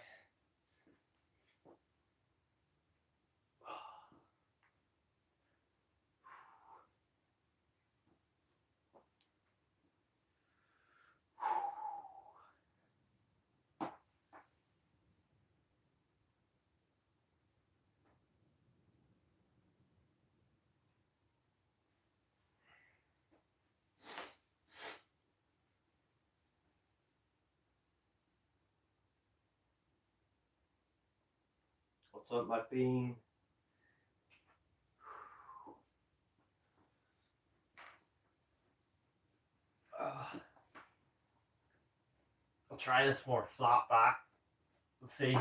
Speaker 1: What's up, my bean? I'll try this more flat back. Let's see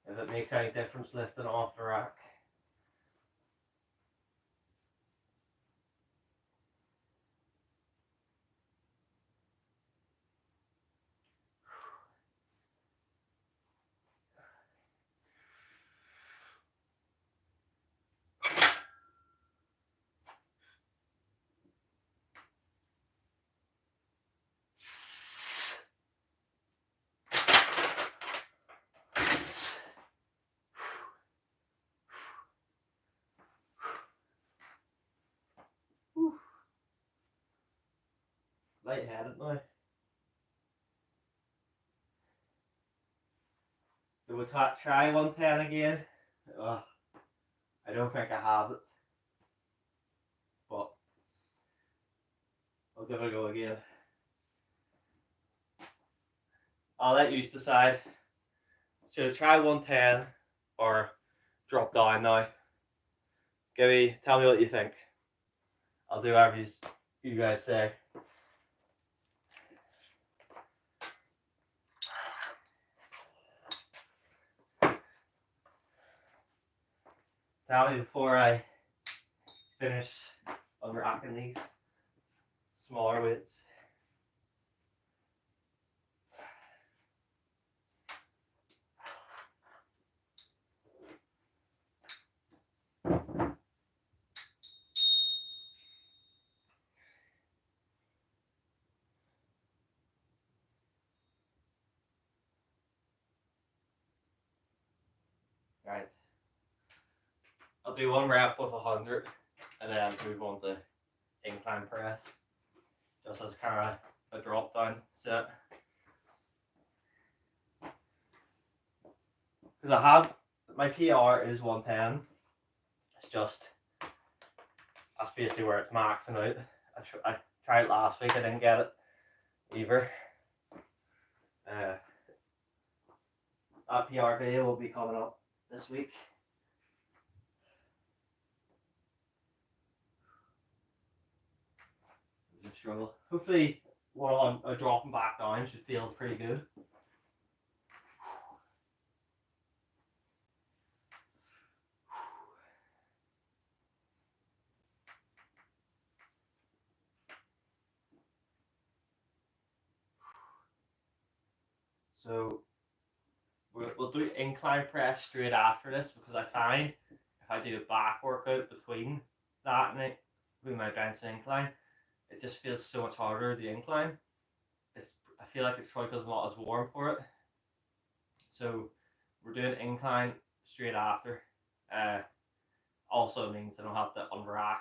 Speaker 1: if it makes any difference lifting off the rack. Lightheaded now. So we'll try 110 again. I don't think I have it, but I'll give it a go again. I'll let you decide. Should I try 110 or drop down now? Tell me what you think. I'll do whatever you guys say. Tell me before I finish unracking these smaller weights. Right. I'll do one rep with 100 and then move on to incline press, just as kind of a drop down set. Because I have, my PR is 110. It's just, that's basically where it's maxing out. I tried it last week, I didn't get it either. That PR video will be coming up this week. struggle. Hopefully, while I'm dropping back down, should feel pretty good. So we'll do incline press straight after this, because I find if I do a back workout between that and between my bench and incline, it just feels so much harder, the incline. I feel like it's probably because I'm not as warm for it. So we're doing incline straight after. Also means I don't have to unrack,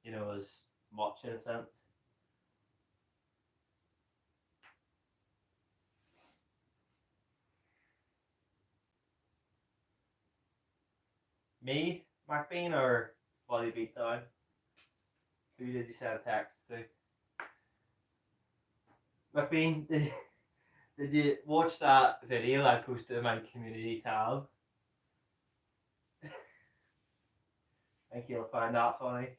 Speaker 1: as much in a sense. Me, MacBean, or Body Beatdown? Who did you send a text to? MacBean, did you watch that video I posted in my community tab? I think you'll find that funny.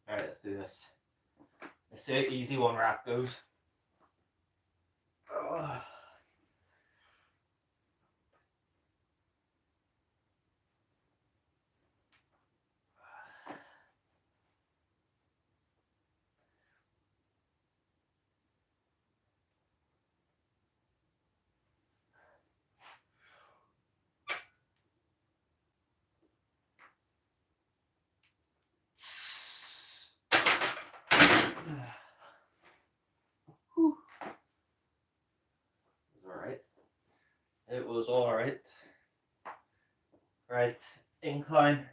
Speaker 1: Alright, let's do this. Let's see how easy one rep goes. It was alright. Right, incline.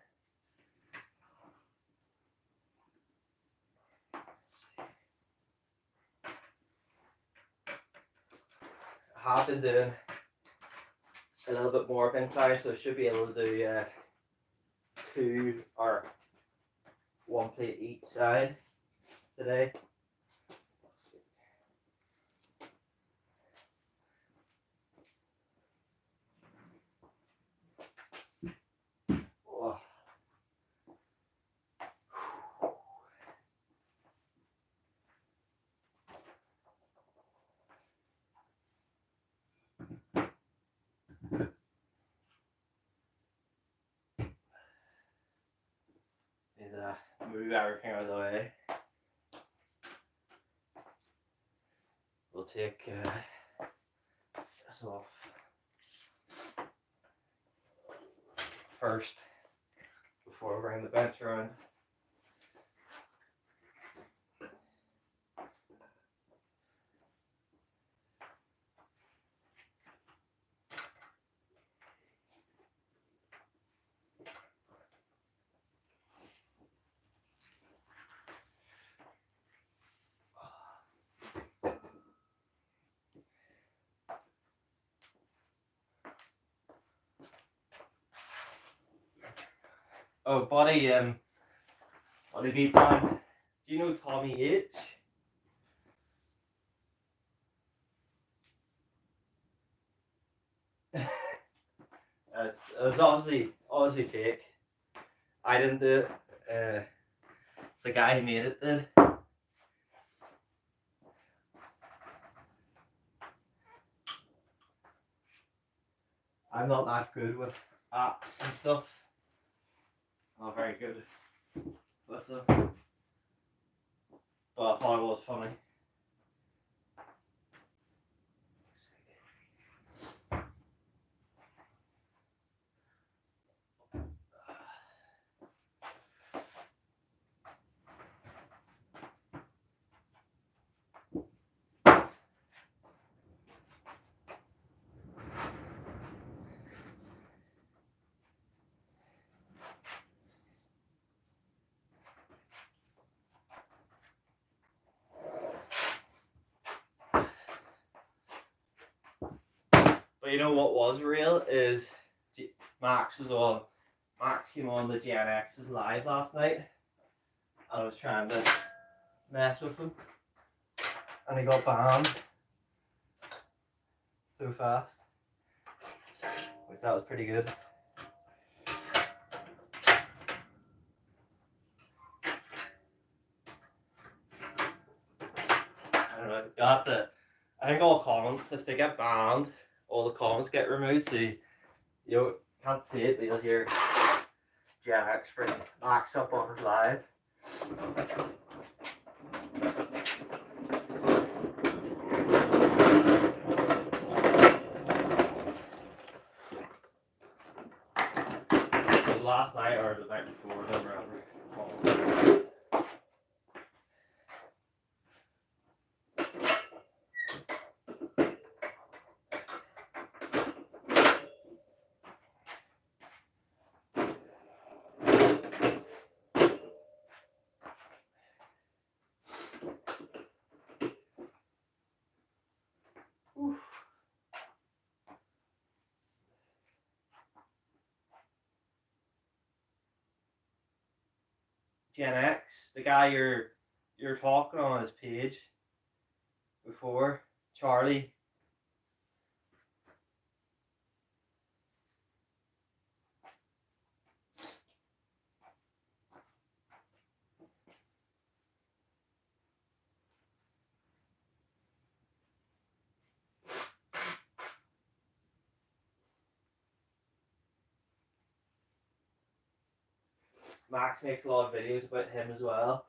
Speaker 1: I have been doing a little bit more of incline, so I should be able to do 2 or 1 plate each side today. Move everything out of the way. We'll take this off first before we bring the bench around. Oh, body beatdown. Do you know Tommy H? It's obviously fake. I didn't do it. It's the guy who made it did. I'm not that good with apps and stuff. Not very good with them. But I thought it was funny. But you know what was real is Max came on the Gen X's live last night. I was trying to mess with him, and he got banned so fast. which that was pretty good. I don't know. You have to. I think all comments, if they get banned, all the comments get removed, so you can't see it, but you'll hear Jack bring Max up on his live. It was last night or the night before, whatever. Gen X, the guy you're talking on his page before, Charlie. Max makes a lot of videos about him as well.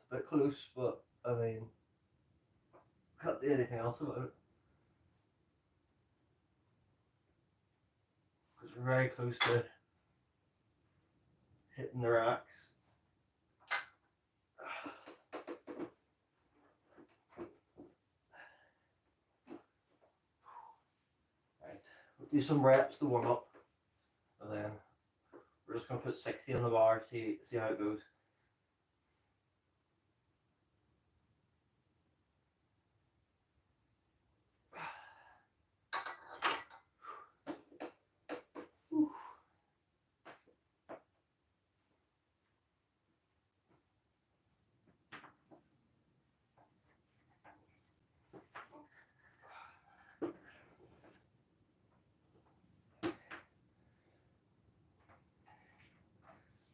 Speaker 1: It's a bit close, but I mean, can't do anything else about it. Because we're very close to hitting the racks. Right, we'll do some reps to warm up, and then we're just gonna put 60 on the bar, see how it goes.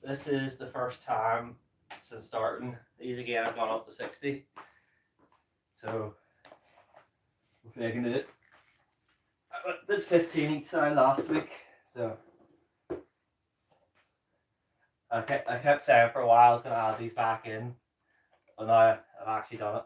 Speaker 1: This is the first time since starting these again. I've gone up to 60, so hopefully I can do it. I did 15 each side last week, so I kept saying for a while I was going to add these back in, but now I've actually done it.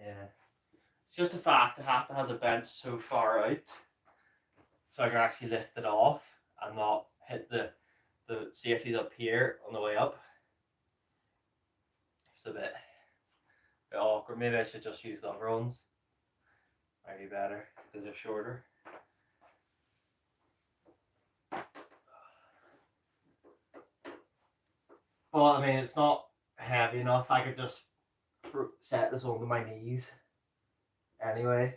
Speaker 1: Yeah, it's just a fact I have to have the bench so far out so I can actually lift it off and not hit the safeties up here on the way up. It's a bit awkward. Maybe I should just use the other ones. Might be better because they're shorter. Well, I mean, it's not heavy enough. I could just set this onto my knees anyway.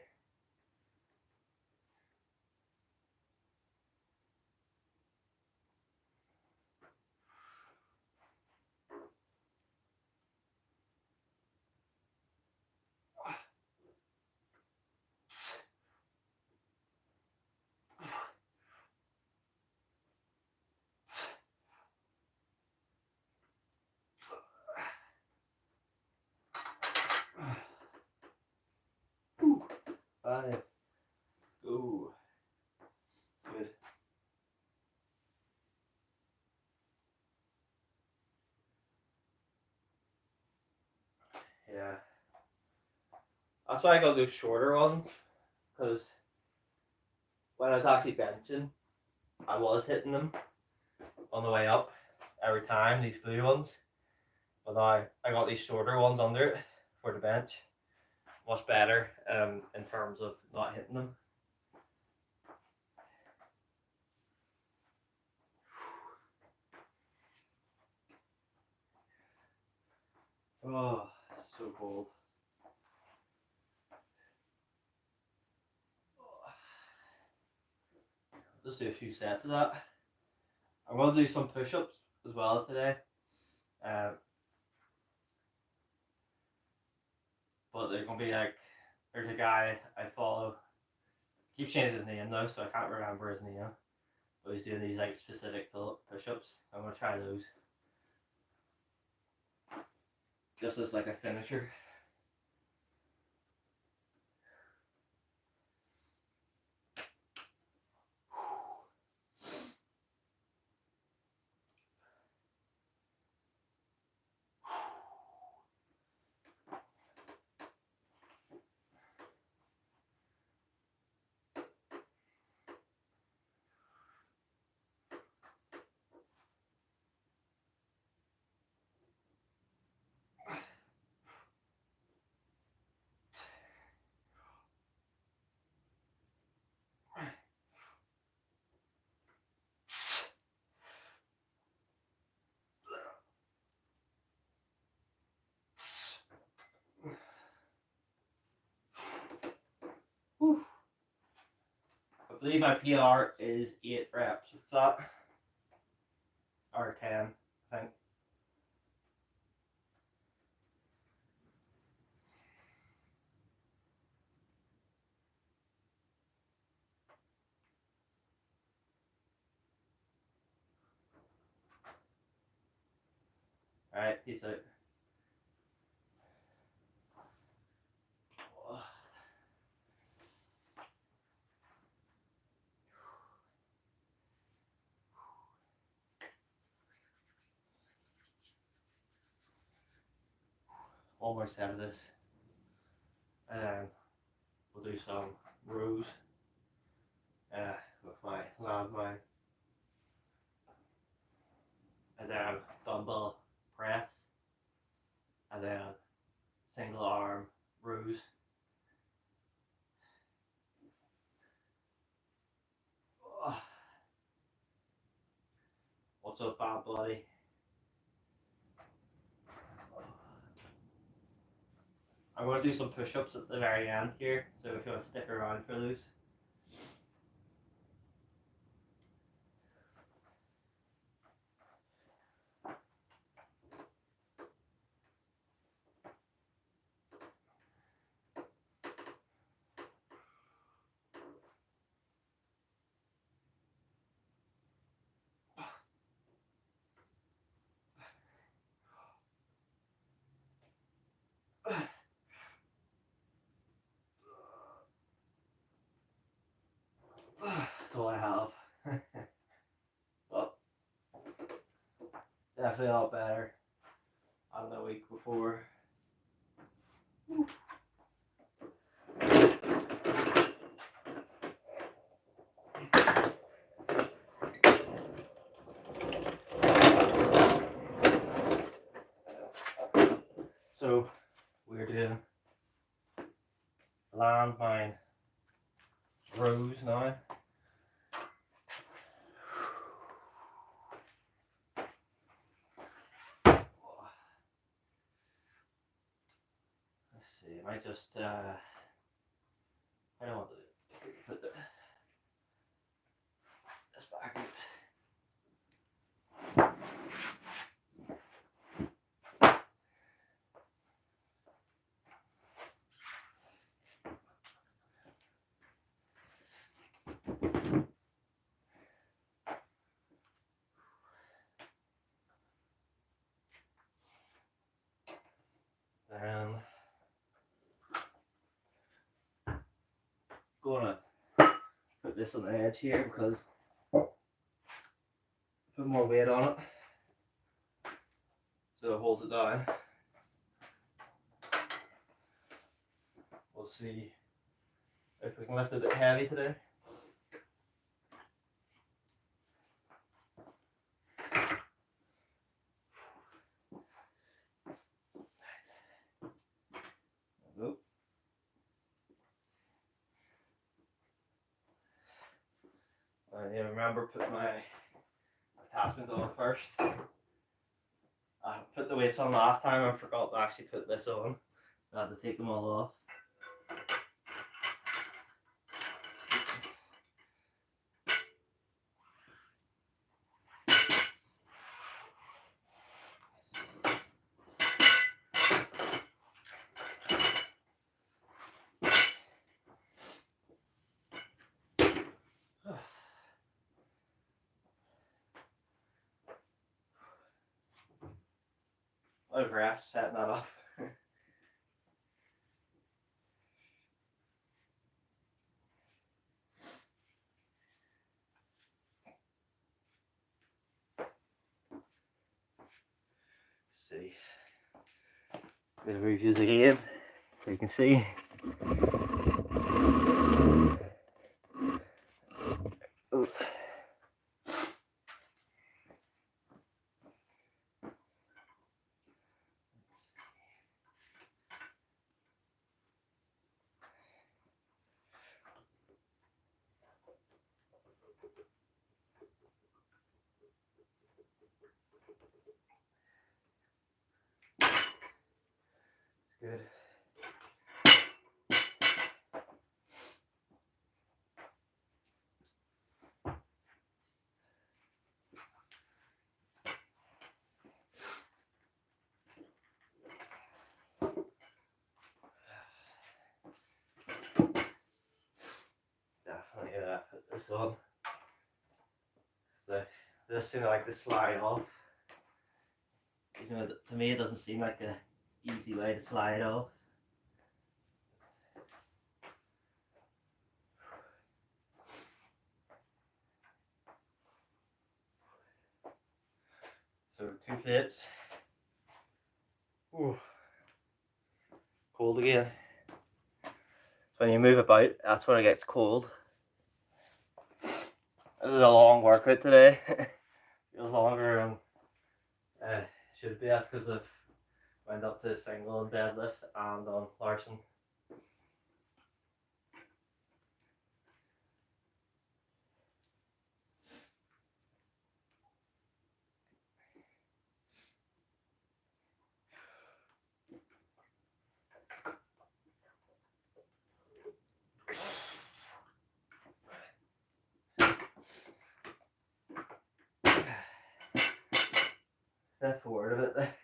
Speaker 1: Let's go. Good. Yeah. That's why I got those shorter ones, because when I was actually benching, I was hitting them on the way up every time, these blue ones. But now I got these shorter ones under it for the bench. Much better in terms of not hitting them. Oh, it's so cold. Just do a few sets of that. I'm going to do some push-ups as well today. But they're going to be like, there's a guy I follow. Keep changing his name though, so I can't remember his name. But he's doing these like specific push-ups. I'm going to try those. Just as like a finisher. Whew. I believe my PR is 8 reps with that. Or 10, I think. Alright, peace out. One more set of this. And then we'll do some rows with my landmine. And then dumbbell press. And then single arm rows. What's up, bad body? I'm going to do some push-ups at the very end here, so if you want to stick around for those. That's all I have. But definitely a lot better than the week before. So we're doing landmine rows now. Let's see, I might just I don't want to put this back out. And gonna put this on the edge here because put more weight on it so it holds it down. We'll see If we can lift a bit heavy today. Nope. I need to remember put my attachments on first. I put the weights on last time and forgot to actually put this on. I had to take them all off. Out of breath setting that up. See. Bit of reviews again, so you can see. Ooh. Good. Definitely put this on. So this seems like the slide off. You know, to me it doesn't seem like a easy way to slide off. So 2 plates. Ooh. Cold again. So when you move about, that's when it gets cold. This is a long workout today. Feels longer than should be. That's because I've went up to single and deadlifts and on Larson. Step forward a bit there.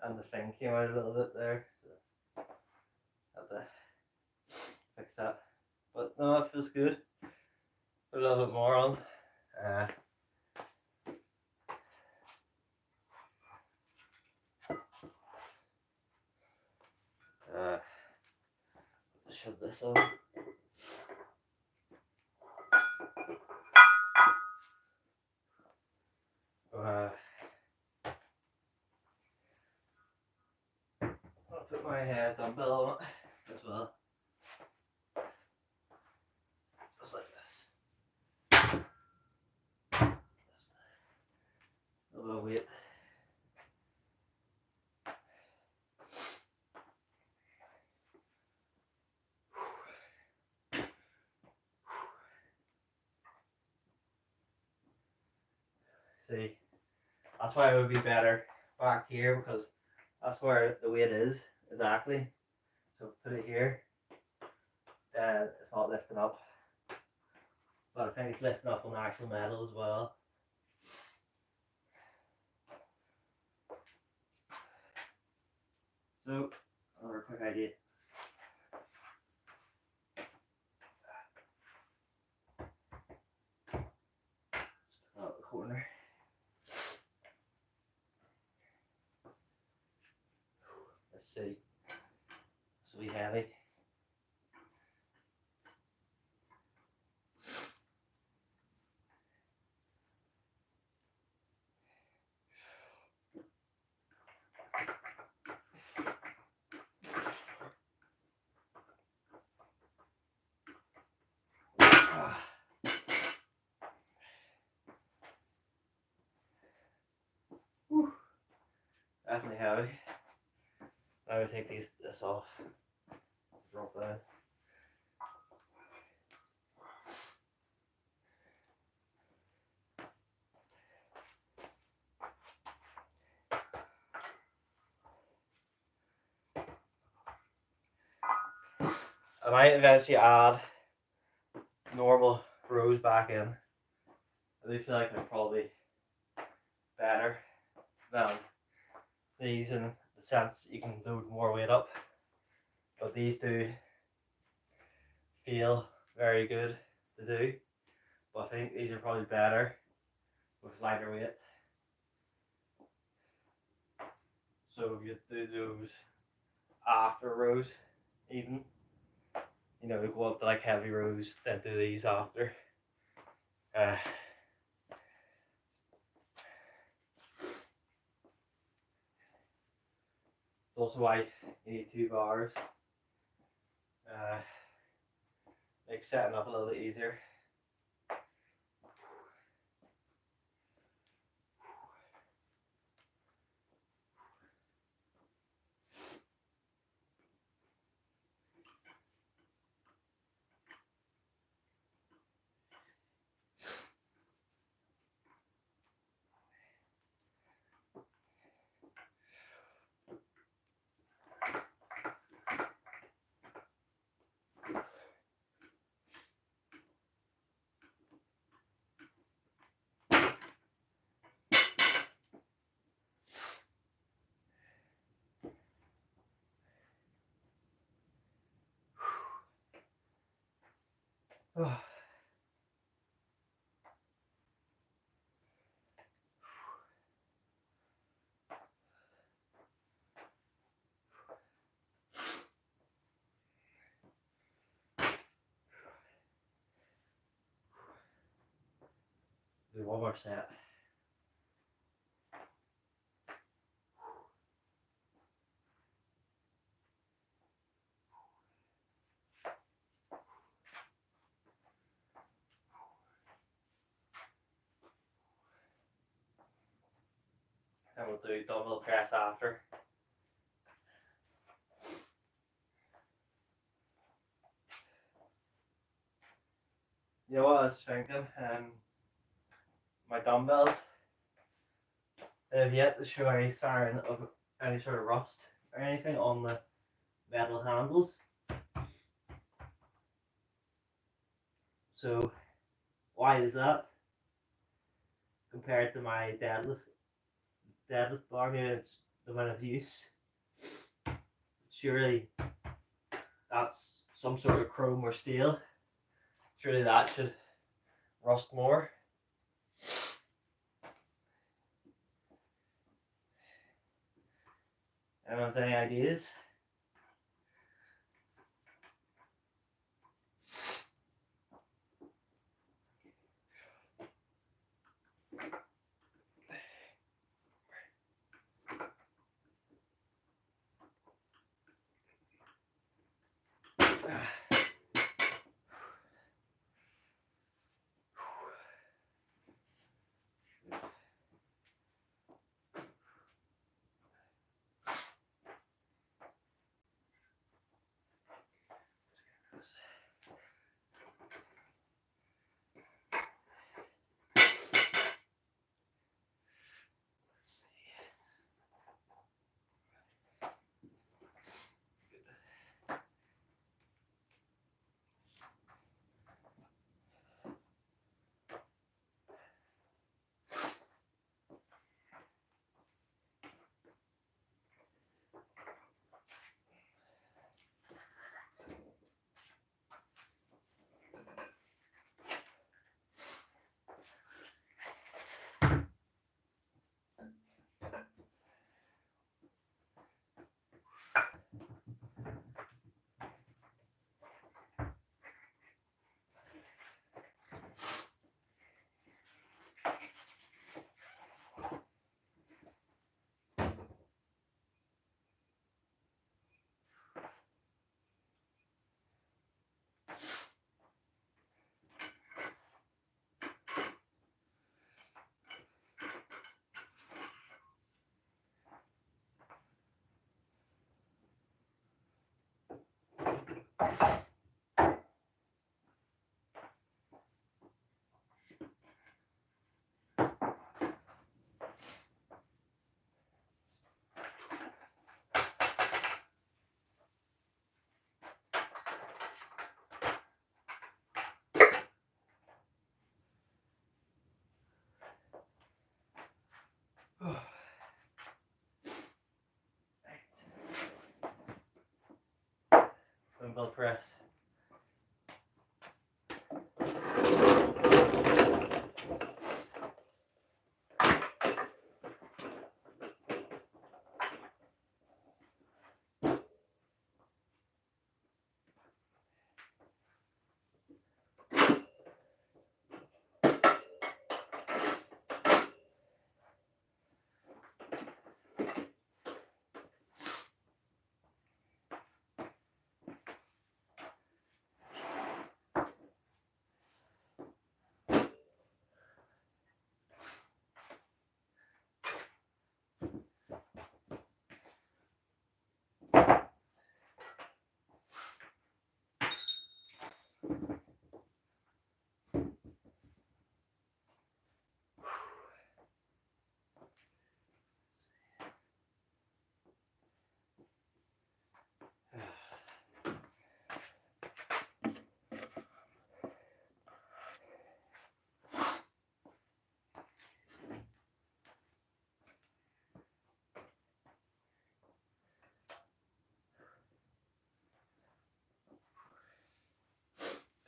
Speaker 1: And the thing came out a little bit there, so had to fix that. But no, it feels good. Put a little bit more on. Shove this on. I'll put my dumbbell on it as well. Just like this. Just a little bit of weight. See, that's why it would be better back here, because that's where the weight is exactly. So put it here, then it's not lifting up. But I think it's lifting up on the actual metal as well. So, another quick idea. Just out the corner. Let's see. This will be heavy. definitely heavy. I would take this off. Drop down. I might eventually add normal rows back in. I do feel like they're probably better than these in the sense you can load more weight up. But these do feel very good to do. But I think these are probably better with lighter weight. So you do those after rows even. You know, go up to like heavy rows, then do these after. It's also why you need 2 bars. Makes setting up a little bit easier. Do one more set. And we'll do dumbbell press after. You know what I was thinking? My dumbbells, they have yet to show any sign of any sort of rust or anything on the metal handles. So why is that? Compared to my deadlift bar, maybe it's the amount of use. Surely that's some sort of chrome or steel. Surely that should rust more. Anyone has any ideas?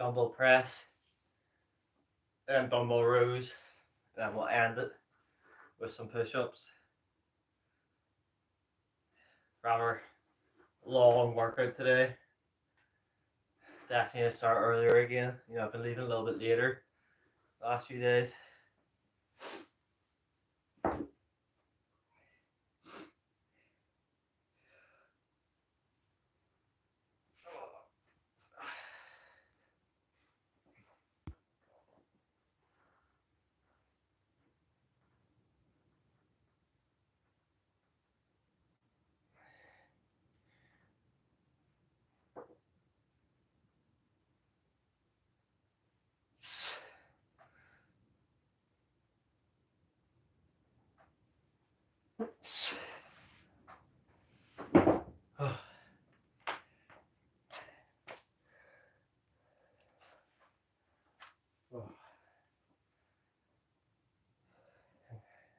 Speaker 1: dumbbell press, then dumbbell rows, then we'll end it with some push-ups. Rather long workout today. Definitely gonna start earlier again. You know, I've been leaving a little bit later the last few days.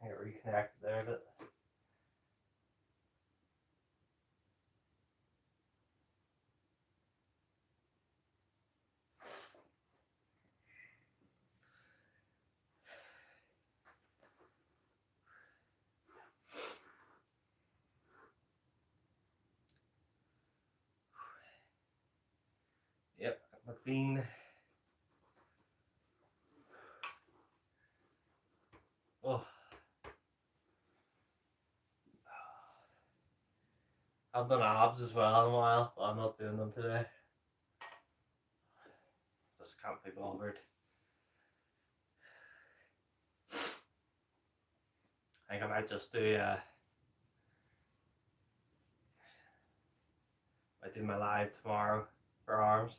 Speaker 1: Get reconnected there a bit. Yep, got my clean. Oh. I've done abs as well in a while, but I'm not doing them today. Just can't be bothered. I think I might just do my live tomorrow for arms.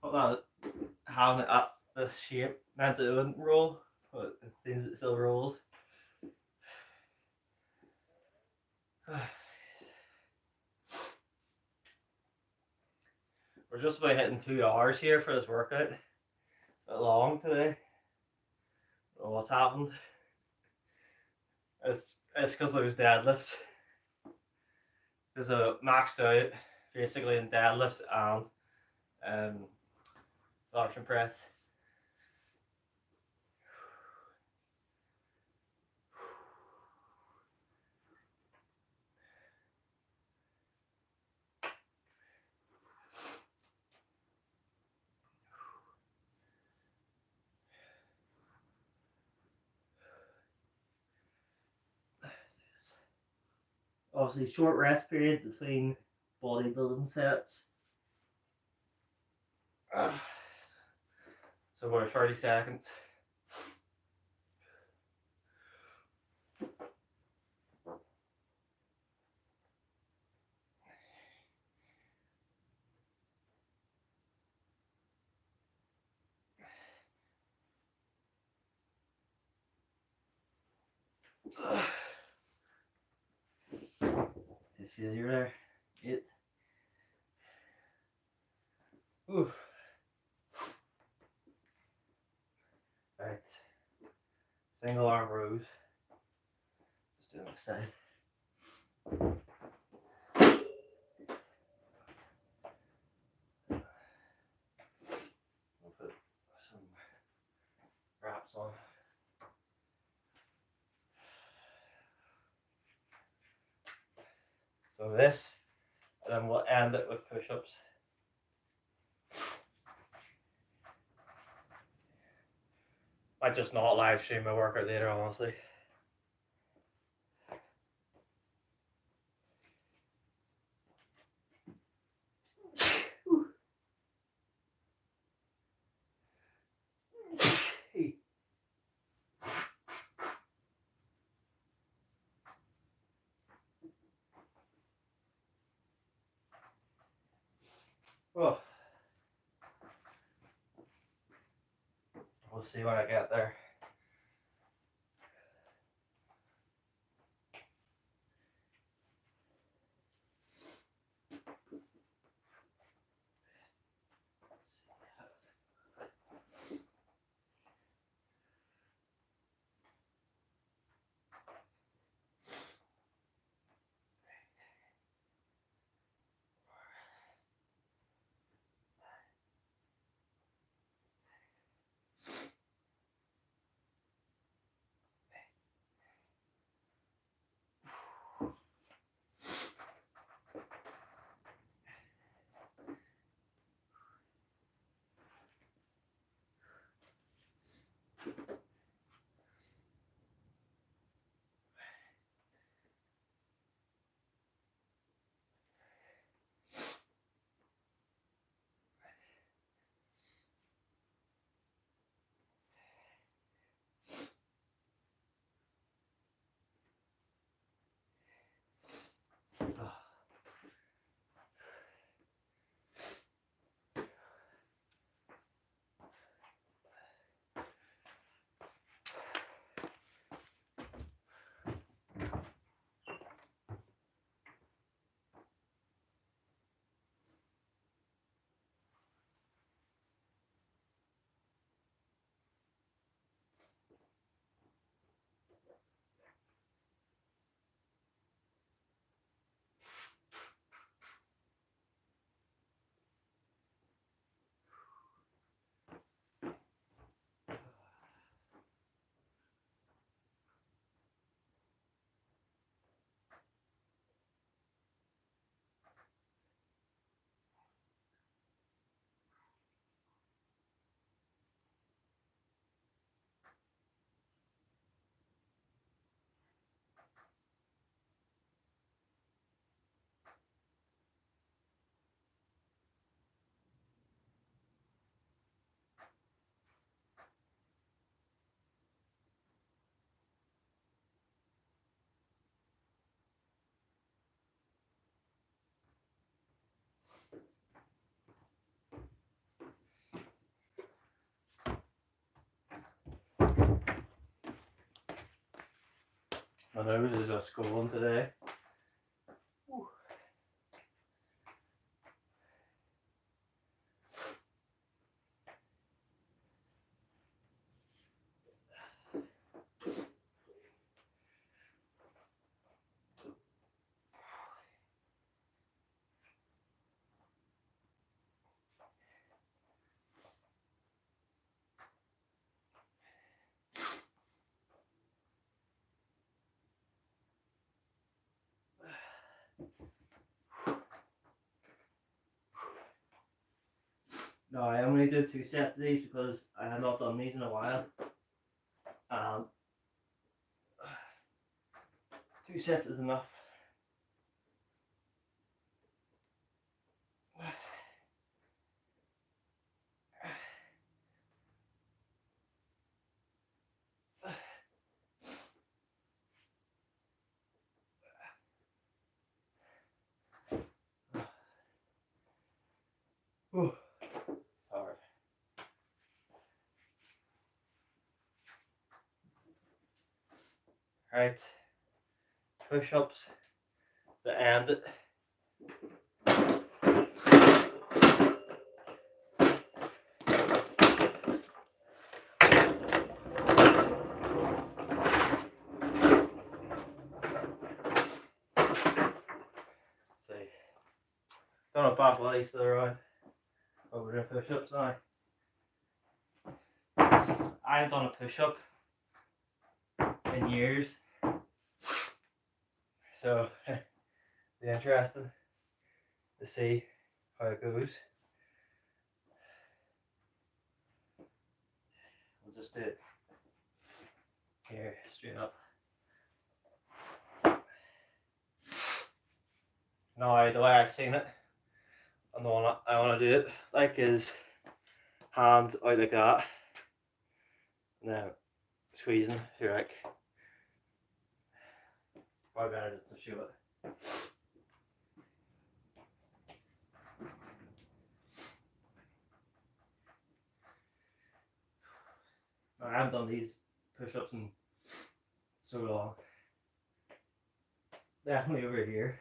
Speaker 1: Well, having it at this shape meant it wouldn't roll, but it seems it still rolls. We're just about hitting 2 hours here for this workout. A bit long today. I don't know what's happened. It's because of those deadlifts. Because I maxed out basically in deadlifts and Larson press. Obviously, short rest period between bodybuilding sets. So about 30 seconds. Feel you there. It. Ooh. Right. Single arm rows. Just doing the side. I'll put some wraps on. So this, and then we'll end it with push-ups. Might just not live stream my workout later, honestly. Well, we'll see when I get there. My nose is just going today. Whew. No, I only did 2 sets of these because I had not done these in a while. 2 sets is enough. Whew. Hard. Right. Push-ups to end it. See. Done a bad body still around. Over the push-ups now. I haven't done a push-up in years. So it'll be interesting to see how it goes. We'll just do it here, straight up. Now the way I've seen it, and the one I want to do it like is hands out like that. Now squeezing, if you like. Probably better just to show it. haven't done these push-ups in so long. Definitely over here.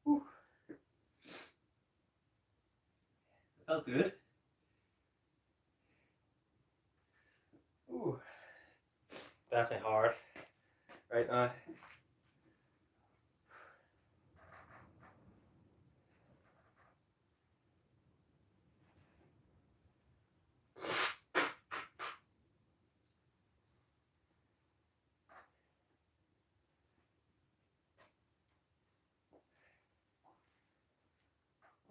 Speaker 1: Whew. Felt good. Ooh. Definitely hard right now.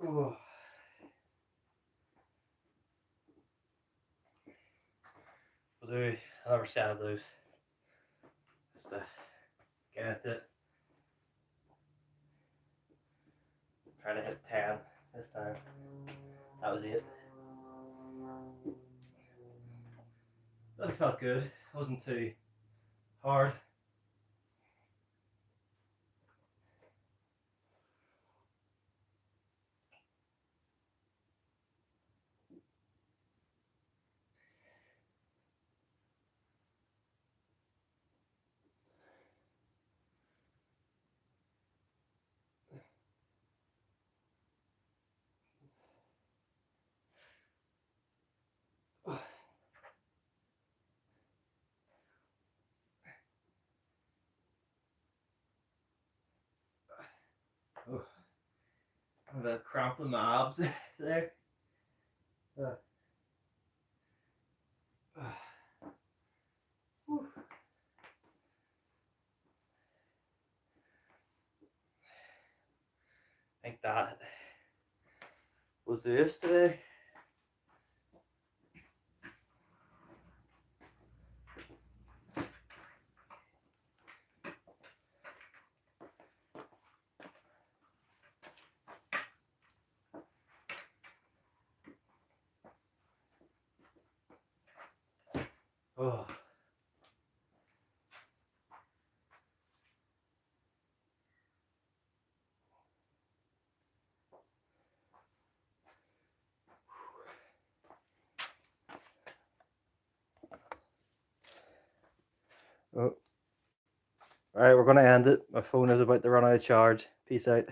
Speaker 1: Ooh. We'll do another set of those just to get it. Try to hit 10 this time. That was it. That felt good. It wasn't too hard. Oh, I have a cramp in my abs there. I think that will do this today. Oh. Oh. All right, we're going to end it. My phone is about to run out of charge. Peace out.